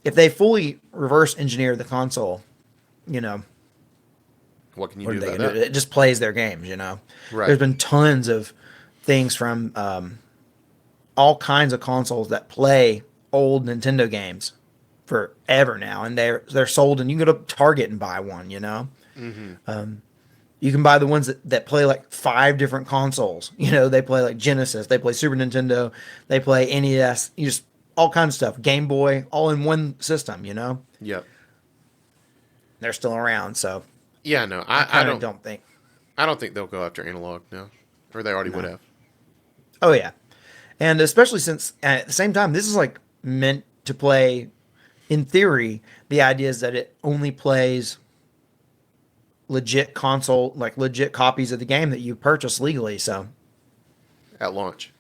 if they fully reverse engineer the console, you know, What can you what do are they about gonna do? that? It just plays their games. Right. There's been tons of things from all kinds of consoles that play old Nintendo games forever now, and they're sold, and you can go to Target and buy one. Mm-hmm. You can buy the ones that play like five different consoles. They play like Genesis, they play Super Nintendo, they play NES, you just all kinds of stuff, Game Boy, all in one system. Yep. They're still around, so Yeah. No, I I kind of don't. don't think. I don't think they'll go after Analog. No, or they already would No. have. Oh yeah, and especially since at the same time this is like meant to play. In theory, the idea is that it only plays legit console, like legit copies of the game that you purchase legally. So At launch.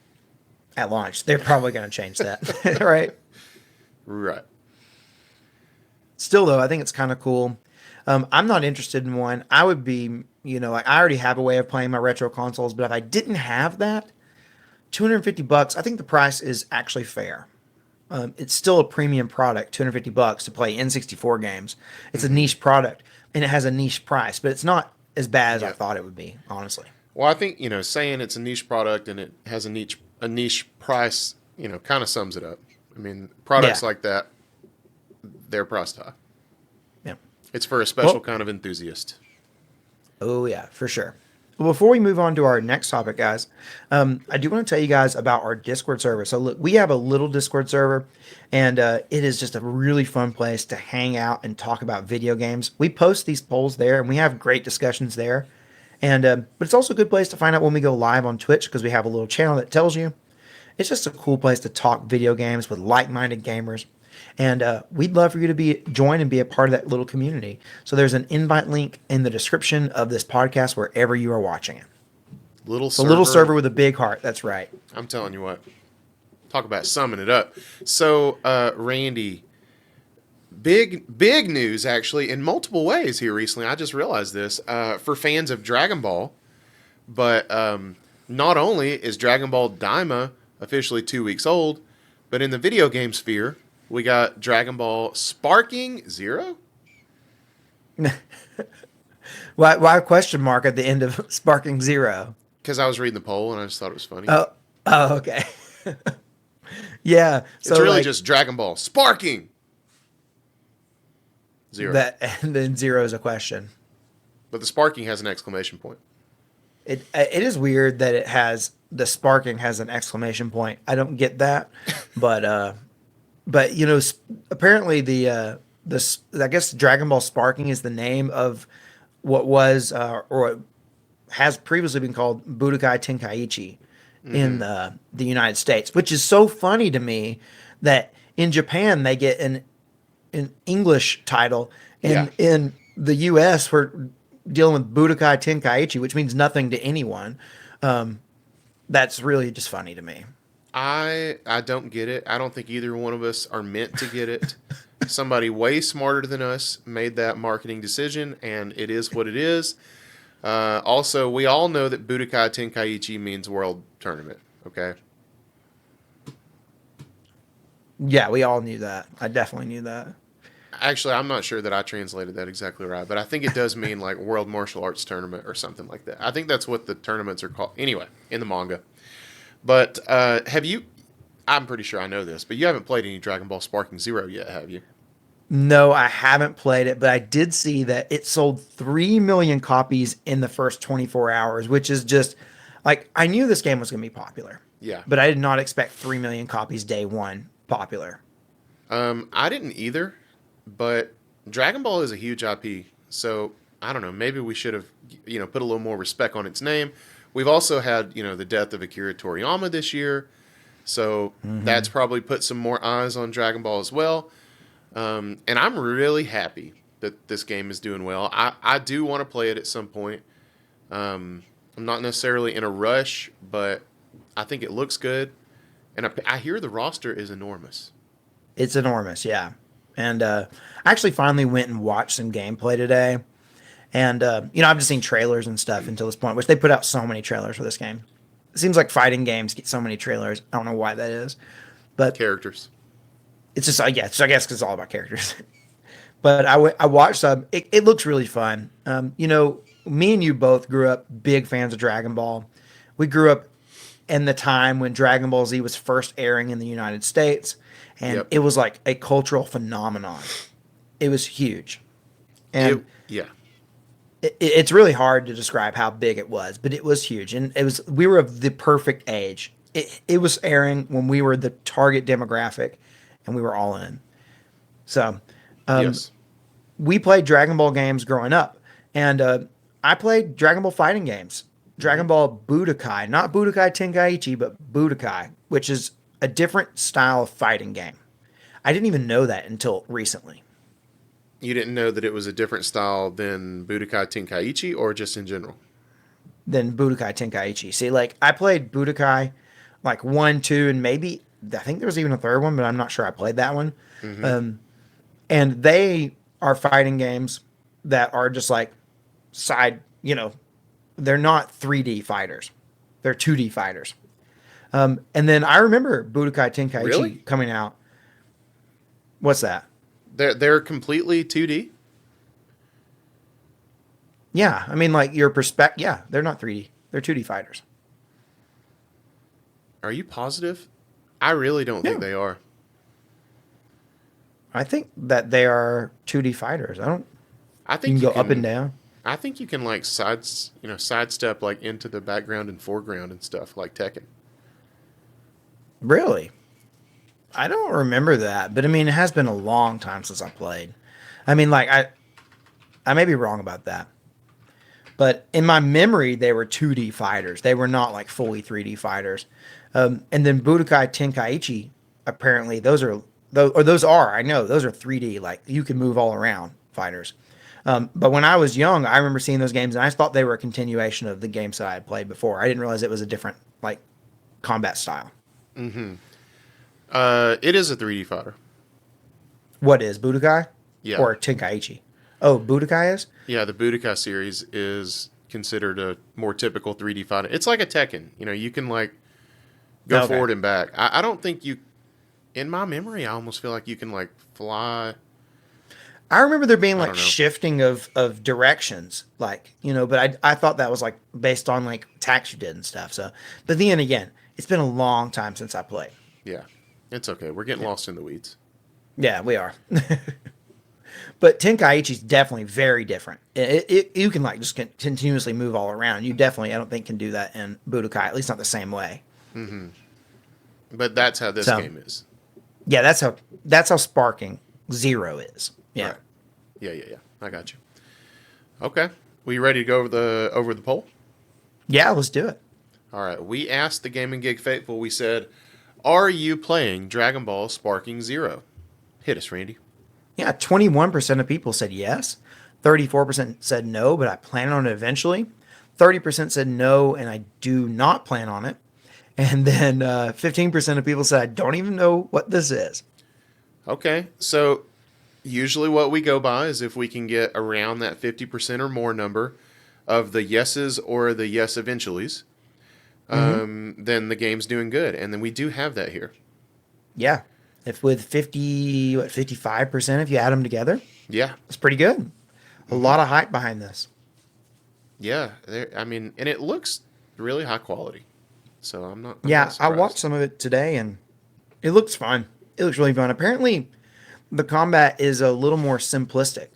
at launch, they're probably going to change that, right? Right. Still, though, I think it's kind of cool. I'm not interested in one. I would be, like I already have a way of playing my retro consoles, but if I didn't have that, $250, I think the price is actually fair. It's still a premium product, $250 to play N64 games. It's a Mm-hmm. niche product and it has a niche price, but it's not as bad as I Yep. thought it would be, honestly. Well, I think saying it's a niche product and it has a niche price, kind of sums it up. I mean, Yeah. products like that, they're priced high. Yeah. It's for a special Well, kind of enthusiast. oh yeah, for sure. Well, before we move on to our next topic, guys, I do want to tell you guys about our Discord server. So look, we have a little Discord server, and it is just a really fun place to hang out and talk about video games. We post these polls there, and we have great discussions there. And but it's also a good place to find out when we go live on Twitch because we have a little channel that tells you. It's just a cool place to talk video games with like-minded gamers. And we'd love for you to join and be a part of that little community. So there's an invite link in the description of this podcast wherever you are watching it. Little It's a little server. server with a big heart. That's right. I'm telling you what. Talk about summing it up. So, Randy, big news actually in multiple ways here recently. I just realized this for fans of Dragon Ball, but not only is Dragon Ball Daima officially 2 weeks old, but in the video game sphere, we got Dragon Ball Sparking Zero. Why a question mark at the end of Sparking Zero? Because I was reading the poll and I just thought it was funny. Oh, oh, okay. Yeah. It's So really like just Dragon Ball Sparking Zero, that, and then zero is a question. but the Sparking has an exclamation point. It is weird that the sparking has an exclamation point. I don't get that, but but apparently I guess Dragon Ball Sparking is the name of what was or has previously been called Budokai Tenkaichi in Mm-hmm. the United States, which is so funny to me that in Japan they get an English title, Yeah. and in the U.S. we're dealing with Budokai Tenkaichi, which means nothing to anyone. That's really just funny to me. I don't get it. I don't think either one of us are meant to get it. Somebody way smarter than us made that marketing decision, and it is what it is. Also, we all know that Budokai Tenkaichi means World Tournament. Okay. Yeah, we all knew that. I definitely knew that. Actually, I'm not sure that I translated that exactly right, but I think it does mean like World Martial Arts Tournament or something like that. I think that's what the tournaments are called. Anyway, in the manga. But have you? I'm pretty sure I know this, but you haven't played any Dragon Ball Sparking Zero yet, have you? No, I haven't played it, but I did see that it sold 3 million copies in the first 24 hours, which is just like I knew this game was going to be popular, Yeah. but I did not expect 3 million copies day one popular. I didn't either, but Dragon Ball is a huge IP, so I don't know. Maybe we should have, put a little more respect on its name. We've also had, the death of Akira Toriyama this year, so that's probably put some more eyes on Dragon Ball as well. And I'm really happy that this game is doing well. I do want to play it at some point. I'm not necessarily in a rush, but I think it looks good, and I hear the roster is enormous. It's enormous, yeah. And I actually finally went and watched some gameplay today. And, I've just seen trailers and stuff until this point, which they put out so many trailers for this game. It seems like fighting games get so many trailers. I don't know why that is. But Characters. it's just, yeah, so I guess 'cause it's all about characters. But I watched some. It looks really fun. Me and you both grew up big fans of Dragon Ball. We grew up in the time when Dragon Ball Z was first airing in the United States, and Yep. it was like a cultural phenomenon. It was huge, and Yeah. it's really hard to describe how big it was, but it was huge, and we were of the perfect age. It was airing when we were the target demographic, and we were all in. So Yes. we played Dragon Ball games growing up, and I played Dragon Ball fighting games. Hmm. Dragon Ball Budokai, not Budokai Tenkaichi, but Budokai, which is a different style of fighting game. I didn't even know that until recently. You didn't know that it was a different style than Budokai Tenkaichi, or just in general? Than Budokai Tenkaichi. See, like I played Budokai, like one, two, and maybe I think there was even a third one, but I'm not sure I played that one. Hmm. Um, and they are fighting games that are just like side, they're not 3D fighters, they're 2D fighters. And then I remember Budokai Really? Tenkaichi coming out. What's that? They're completely 2D. Yeah, I mean, like your perspective. Yeah, they're not 3D, they're 2D fighters. Are you positive? I really don't think Yeah, they are. I think that they are 2D fighters. I don't. I You can think you go up and can. down. I think you can like sidestep like into the background and foreground and stuff like Tekken. Really? I don't remember that, but I mean, it has been a long time since I played. I mean, like I may be wrong about that, but in my memory, they were 2D fighters. They were not like fully 3D fighters. And then Budokai Tenkaichi, apparently those are, I know those are 3D. Like you can move all around fighters. But when I was young, I remember seeing those games, and I thought they were a continuation of the games that I had played before. I didn't realize it was a different like combat style. It is a 3D fighter. What is Budokai Yeah. or Tenkaichi? Oh, Budokai is. Yeah, the Budokai series is considered a more typical 3D fighter. It's like a Tekken. You can like go Okay. forward and back. I don't think you. In my memory, I almost feel like you can like fly. I remember there being I like don't know. shifting of directions, like but I thought that was like based on like attacks you did and stuff. So, but then again, it's been a long time since I played. Yeah, it's okay. We're getting Yeah, lost in the weeds. yeah, we are. But Tenkaichi is definitely very different. You can like just continuously move all around. You definitely, I don't think, can do that in Budokai, at least not the same way. But that's how this So, game is. Yeah, that's how sparking zero is. Yeah. Right. Yeah, yeah, yeah. I got you. Okay. We ready to go over the poll? Yeah, let's do it. All right. We asked the Gaming Gig faithful. We said, "Are you playing Dragon Ball Sparking Zero?" Hit us, Randy. Yeah, 21% of people said yes. 34% said no, but I plan on it eventually. 30% said no, and I do not plan on it. And then 15% of people said, I don't even know what this is. Okay. So usually what we go by is if we can get around that 50% or more number of the yeses or the yes eventuallys, Hmm. then the game's doing good. And then we do have that here. Yeah. If with 50, what, 55%, if you add them together, Yeah. it's pretty good. A Hmm. lot of hype behind this. Yeah. I mean, and it looks really high quality. So I'm not Yeah, I watched surprised. some of it today and it looks fun. It looks really fun. Apparently, the combat is a little more simplistic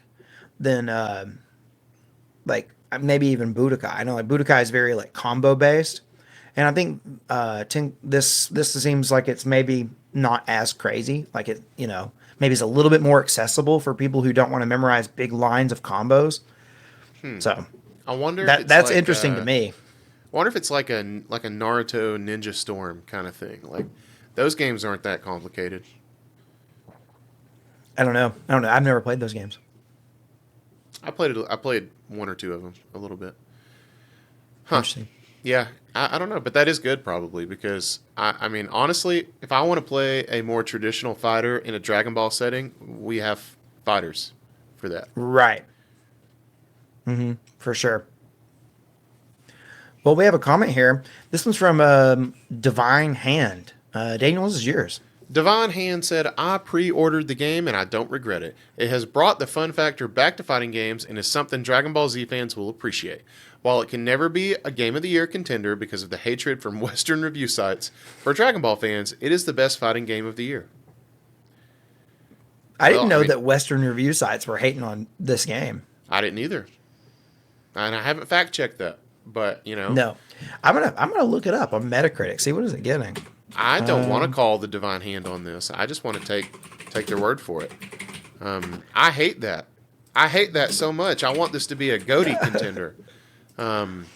than like maybe even Budokai. I know like Budokai is very like combo based, and I think this seems like it's maybe not as crazy. Like it, maybe it's a little bit more accessible for people who don't want to memorize big lines of combos. Hmm. So I wonder if that it's that's like interesting to me. I wonder if it's like a Naruto Ninja Storm kind of thing. Like those games aren't that complicated. I don't know. I don't know. I've never played those games. I played one or two of them a little bit. Huh. Interesting. Yeah, I don't know, but that is good probably because I mean honestly, if I want to play a more traditional fighter in a Dragon Ball setting, we have fighters for that. Right. For sure. Well, we have a comment here. This one's from Divine Hand. Daniel, this is yours. Devon Hand said, "I pre-ordered the game and I don't regret it. It has brought the fun factor back to fighting games and is something Dragon Ball Z fans will appreciate. While it can never be a Game of the Year contender because of the hatred from Western review sites, for Dragon Ball fans, it is the best fighting game of the year." I didn't Well, I know mean, that Western review sites were hating on this game. I didn't either, and I haven't fact checked that, but No, I'm gonna look it up on Metacritic. See what is it getting? I don't want to Um, call the divine hand on this. I just want to take their word for it. I hate that. I hate that so much. I want this to be a GOTY contender. Um,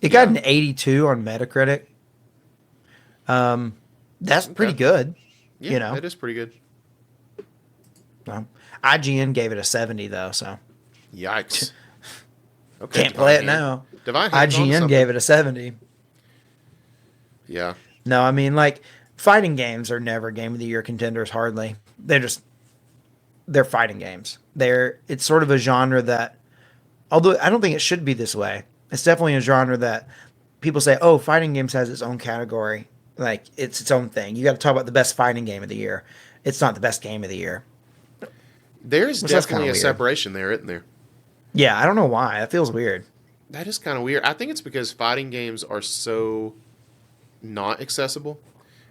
it got yeah. an 82 on Metacritic. That's pretty Okay. good. Yeah, You know, that is pretty good. um, IGN gave it a 70 though, so Yikes. Okay, can't play divine it hand. now. Divine hand's on to IGN something. gave it a 70. Yeah. No, I mean like fighting games are never game of the year contenders. Hardly. They're fighting games. It's sort of a genre that, although I don't think it should be this way, it's definitely a genre that people say, oh, fighting games has its own category. Like it's its own thing. You got to talk about the best fighting game of the year. It's not the best game of the year, There's which that's kind definitely of a weird. separation there, isn't there? Yeah, I don't know why. That feels weird. That is kind of weird. I think it's because fighting games are so not accessible.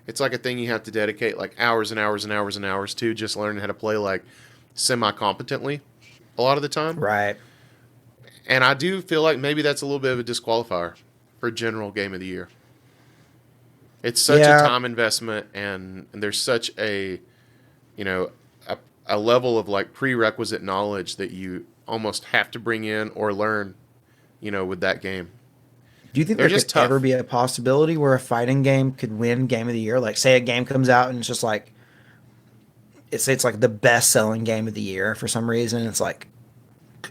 It's like a thing you have to dedicate like hours and hours and hours and hours to just learning how to play like semi competently a lot of the time. Right. And I do feel like maybe that's a little bit of a disqualifier for general game of the year. It's such a Yeah. time investment and there's such you know, a level of like prerequisite knowledge that you almost have to bring in or learn, with that game. Do you think They're there just could ever tough. be a possibility where a fighting game could win game of the year? Like, say a game comes out and it's just like it's like the best selling game of the year for some reason. It's like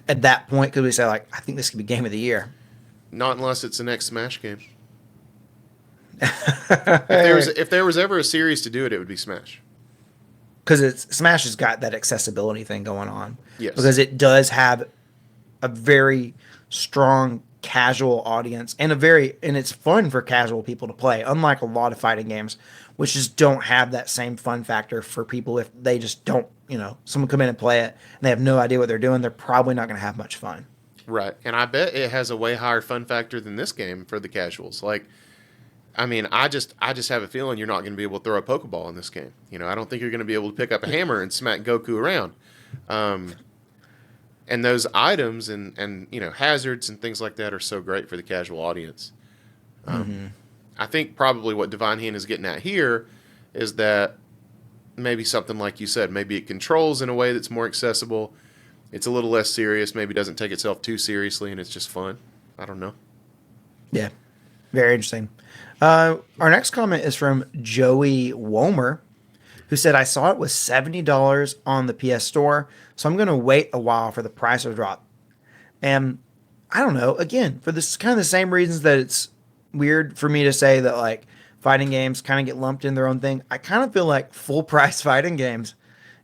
at that point, could we say like I think this could be game of the year? Not unless it's the next Smash game. Because If there was ever a series to do it, it would be Smash. it's Smash has got that accessibility thing going on Yes. because it does have a very strong casual audience and it's fun for casual people to play, unlike a lot of fighting games which just don't have that same fun factor for people. If they just don't, someone come in and play it and they have no idea what they're doing, they're probably not going to have much fun. Right. And I bet it has a way higher fun factor than this game for the casuals. Like, I mean, I just have a feeling you're not going to be able to throw a Pokeball in this game. I don't think you're going to be able to pick up a hammer and smack Goku around. Um, and those items and hazards and things like that are so great for the casual audience. I think probably what Divine Hand is getting at here is that maybe something like you said, maybe it controls in a way that's more accessible. It's a little less serious, maybe doesn't take itself too seriously, and it's just fun. I don't know. Yeah, very interesting. Our next comment is from Joey Womer, who said, I saw it was $70 on the PS Store, so I'm going to wait a while for the price to drop. And I don't know, again, for this kind of the same reasons that it's weird for me to say that like fighting games kind of get lumped in their own thing. I kind of feel like full price fighting games,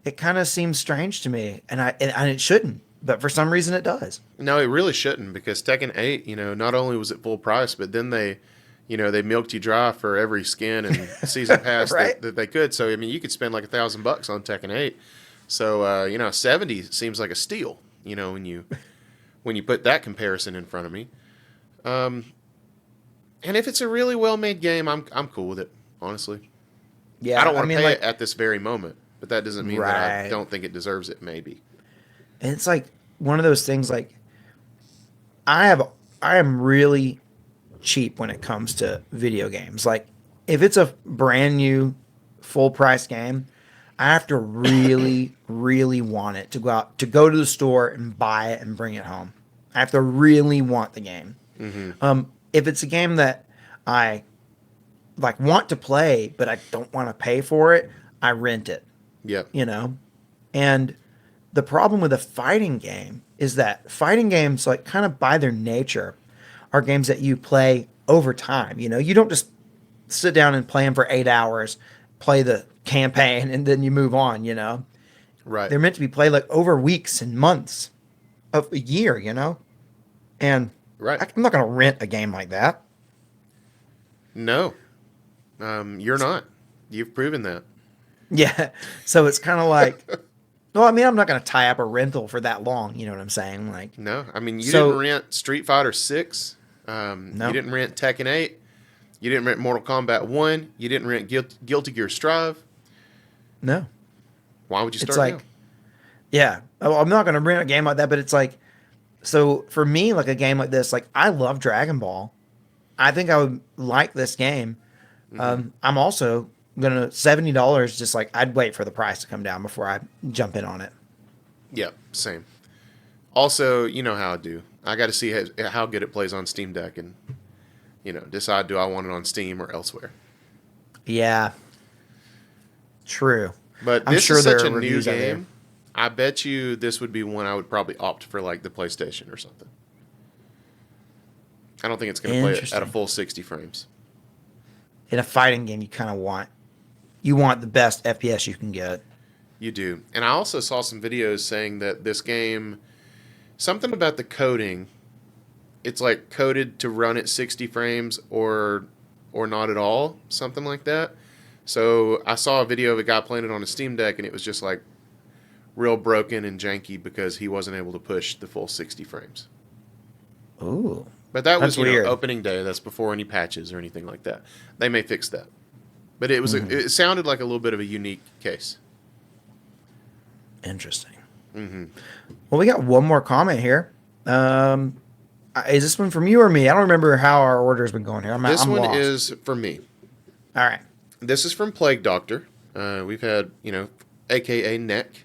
it kind of seems strange to me, and it shouldn't, but for some reason it does. No, it really shouldn't, because Tekken 8, not only was it full price, but then they milked you dry for every skin and season pass Right? that they could. So, I mean, you could spend like $1,000 on Tekken 8. So, 70 seems like a steal, when you put that comparison in front of me. And if it's a really well-made game, I'm cool with it, honestly. Yeah, I don't want to mean, pay like, it at this very moment, but that doesn't mean that I right. don't think it deserves it, maybe. And it's like one of those things like I am really cheap when it comes to video games. Like if it's a brand new full price game, I have to really, really want it to go to the store and buy it and bring it home. I have to really want the game. If it's a game that I like want to play, but I don't want to pay for it, I rent it, Yep. you know? And the problem with a fighting game is that fighting games, like kind of by their nature, are games that you play over time. You don't just sit down and play them for 8 hours, play the campaign, and then you move on. Right. They're meant to be played like over weeks and months of a year. And Right. I'm not going to rent a game like that. No. You're not. You've proven that. Yeah. So it's kind of like, well, I mean, I'm not going to tie up a rental for that long. You know what I'm saying? Like, No. I mean, you so didn't rent Street Fighter 6. You no, didn't rent Tekken 8. You didn't rent Mortal Kombat 1. You didn't rent Guilty Gear Strive. no. Why would you It's start like, yeah, I'm not going to rent a game like that, but it's like, so for me, like a game like this, like I love Dragon Ball. I think I would like this game. I'm also gonna $70. Just like I'd wait for the price to come down before I jump in on it. now? Yep. Same. Also, you know how I do. I got to see how good it plays on Steam Deck and, decide do I want it on Steam or elsewhere. Yeah, true. But I'm this sure is there such are a new reviews out there. game. I bet you this would be one I would probably opt for like the PlayStation or something. I don't think it's going to play it at a Interesting. full 60 frames. In a fighting game, you want the best FPS you can get. You do. And I also saw some videos saying that this game, something about the coding, it's like coded to run at 60 frames or not at all, something like that. So I saw a video of a guy playing it on a Steam Deck, and it was just like real broken and janky because he wasn't able to push the full 60 frames. Ooh, But that was that's weird. opening day. That's before any patches or anything like that. They may fix that. But it was it sounded like a little bit of a unique case. Interesting. Well, we got one more comment here. Is this one from you or me? I don't remember how our order's been going here. I'm This one lost. is for me. All right. This is from Plague Doctor. We've had, AKA Neck,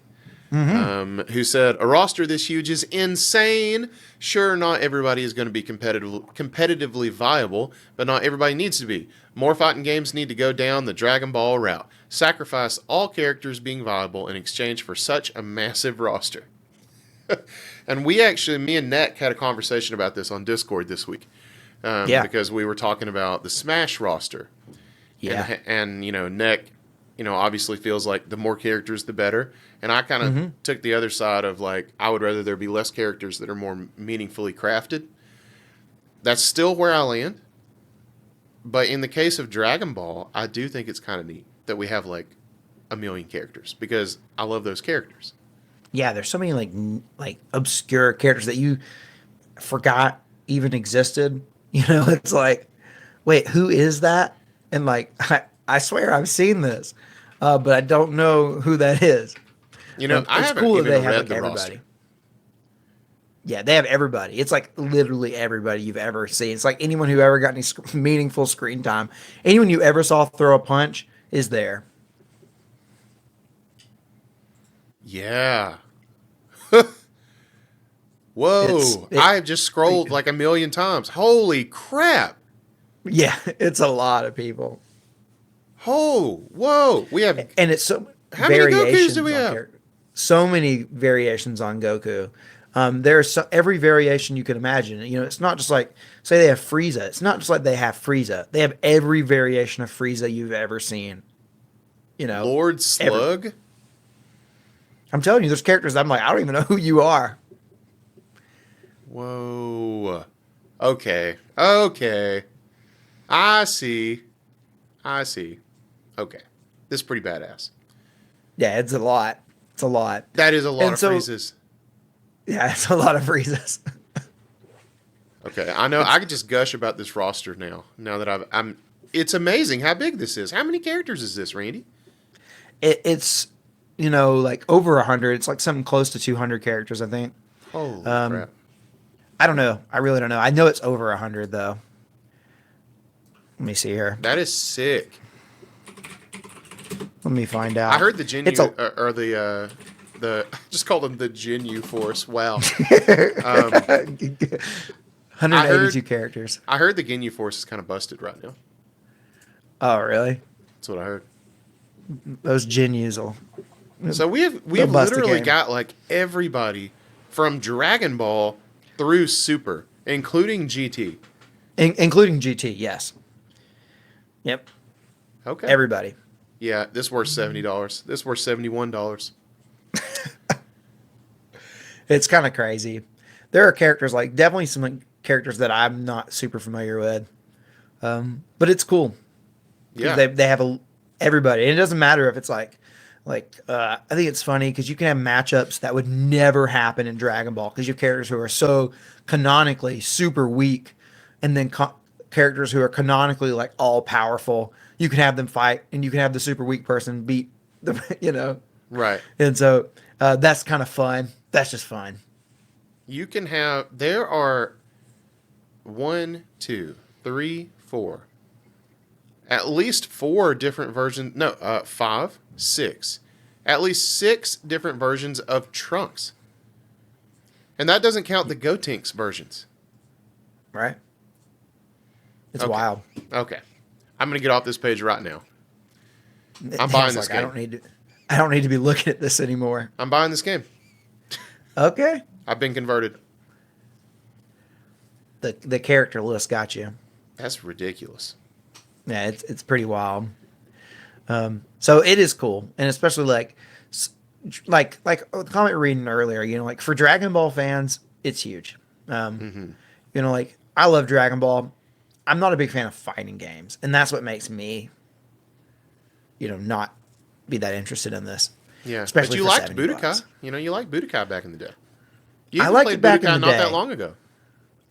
who said, a roster this huge is insane. Sure, not everybody is going to be competitively viable, but not everybody needs to be. More fighting games need to go down the Dragon Ball route. Sacrifice all characters being viable in exchange for such a massive roster. And me and Neck had a conversation about this on Discord this week. Yeah. Because we were talking about the Smash roster. Yeah. And Neck, obviously feels like the more characters, the better. And I kind of took the other side of like, I would rather there be less characters that are more meaningfully crafted. That's still where I land. But in the case of Dragon Ball, I do think it's kind of neat that we have like 1 million characters because I love those characters. Yeah, there's so many like obscure characters that you forgot even existed. It's like, wait, who is that? And like, I swear I've seen this, but I don't know who that is. I It's haven't cool that even they have read like the everybody. roster. Yeah, they have everybody. It's like literally everybody you've ever seen. It's like anyone who ever got any meaningful screen time, anyone you ever saw throw a punch is there. Yeah. It's Whoa. it. I've just scrolled like a million times. Holy crap. Yeah, it's a lot of people, Oh, whoa. We have, and it's so how many Gokus do variations we on have? character. So many variations on Goku. There's every variation you can imagine. You know, it's not just like say they have Frieza. It's not just like they have Frieza. They have every variation of Frieza you've ever seen. You know, Lord every. Slug? I'm telling you, there's characters that I'm like, I don't even know who you are. Whoa. Okay. Okay. I see. I see. Okay. This is pretty badass. Yeah, it's a lot. It's a lot. That is a lot And of so, freezes. yeah, it's a lot of Friezas. Okay, I know. It's I could just gush about this roster now. Now that I'm. It's amazing how big this is. How many characters is this, Randy? it's like over 100. It's like something close to 200 characters, I think. Holy Um, crap! I don't know. I really don't know. I know it's over 100 though. Let me see here. That is sick. Let me find I out. heard the Genu It's a or the I just called them the Genu Force. Wow. I 182 heard characters. I heard the Ginyu Force is kind of busted right now. Oh, really? That's what I heard. Those Ginus will So we've they'll bust a literally game. got like everybody from Dragon Ball through Super, including GT. Including GT, yes. Yep. Okay. Everybody. Yeah, this worth $70. This worth $71. It's kind of crazy. There are characters like definitely some like, characters that I'm not super familiar with. But it's cool. Yeah. They have everybody. And it doesn't matter if it's I think it's funny because you can have matchups that would never happen in Dragon Ball because you have characters who are so canonically super weak, and then characters who are canonically like all powerful. You can have them fight, and you can have the super weak person beat the. Right. And so that's kind of fun. That's just fun. You can have there are 1, 2, 3, 4. At least 4 different versions. No, 5, 6. At least 6 different versions of Trunks. And that doesn't count the Gotenks versions. Right? It's Okay. wild. Okay. I'm going to get off this page right now. I'm It's buying this like, game. I don't need to be looking at this anymore. I'm buying this game. Okay. I've been converted. The character list got you. That's ridiculous. Yeah, it's pretty wild. So it is cool, and especially like the comment we were reading earlier. Like for Dragon Ball fans, it's huge. Like I love Dragon Ball. I'm not a big fan of fighting games, and that's what makes me, not be that interested in this. Yeah. Especially but you for liked $70. Budokai. You liked Budokai back in the day. You I even liked played it back in Budokai the not day. that long ago.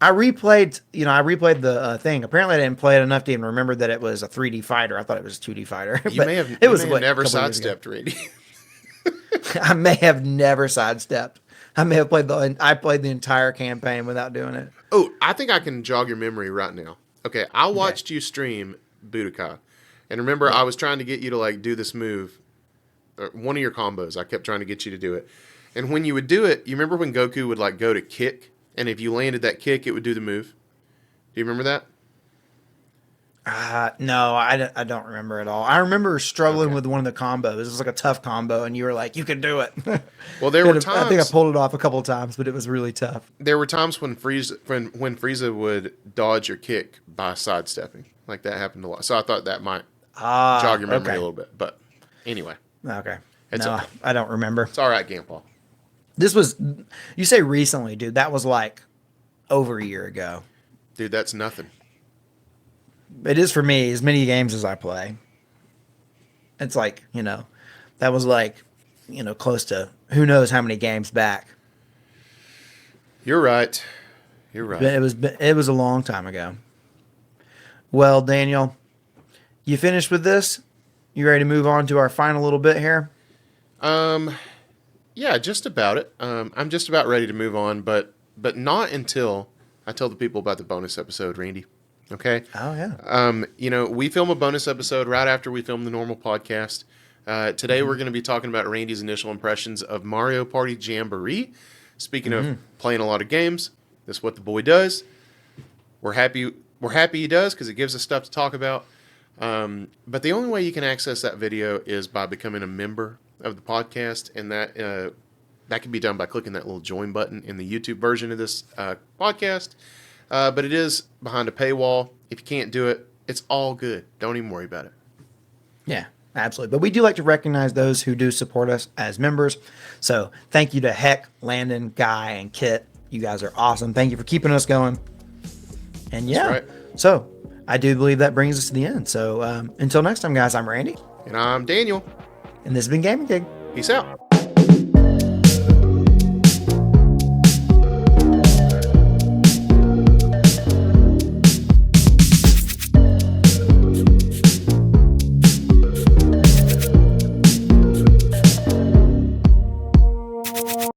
I replayed the thing. Apparently, I didn't play it enough to even remember that it was a 3D fighter. I thought it was a 2D fighter. You But may have, it was you may have like, a never couple years ago. sidestepped, Randy. I may have never sidestepped. I may have I played the entire campaign without doing it. Oh, I think I can jog your memory right now. Okay, I watched you stream Budokai. And remember, I was trying to get you to like do this move. Or one of your combos. I kept trying to get you to do it. And when you would do it, you remember when Goku would like go to kick? And if you landed that kick, it would do the move? Do you remember that? No, I don't remember at all. I remember struggling Okay. with one of the combos. It was like a tough combo, and you were like, "You can do it." Well, there were I think I times. pulled it off a couple of times, but it was really tough. There were times when Frieza would dodge your kick by sidestepping. Like that happened a lot. So I thought that might jog your memory Okay. a little bit. But anyway, Okay. It's No, okay. I don't remember. it's all right, Gampaw. This was, you say recently, dude. That was like over a year ago. Dude, that's nothing. It is for me, as many games as I play. It's like, that was like, close to who knows how many games back. You're right. You're right. But it was a long time ago. Well, Daniel, you finished with this? You ready to move on to our final little bit here? Yeah, just about it. I'm just about ready to move on, but not until I tell the people about the bonus episode, Randy. Okay? Oh yeah. We film a bonus episode right after we film the normal podcast. Today we're going to be talking about Randy's initial impressions of Mario Party Jamboree. Speaking of playing a lot of games, this is what the boy does. We're happy he does because it gives us stuff to talk about. But the only way you can access that video is by becoming a member of the podcast, and that can be done by clicking that little join button in the YouTube version of this podcast. But it is behind a paywall. If you can't do it, it's all good. Don't even worry about it. Yeah, absolutely. But we do like to recognize those who do support us as members. So thank you to Heck, Landon, Guy, and Kit. You guys are awesome. Thank you for keeping us going. And yeah, right. So I do believe that brings us to the end. So until next time, guys, I'm Randy. And I'm Daniel. And this has been Gaming Gig. Peace out.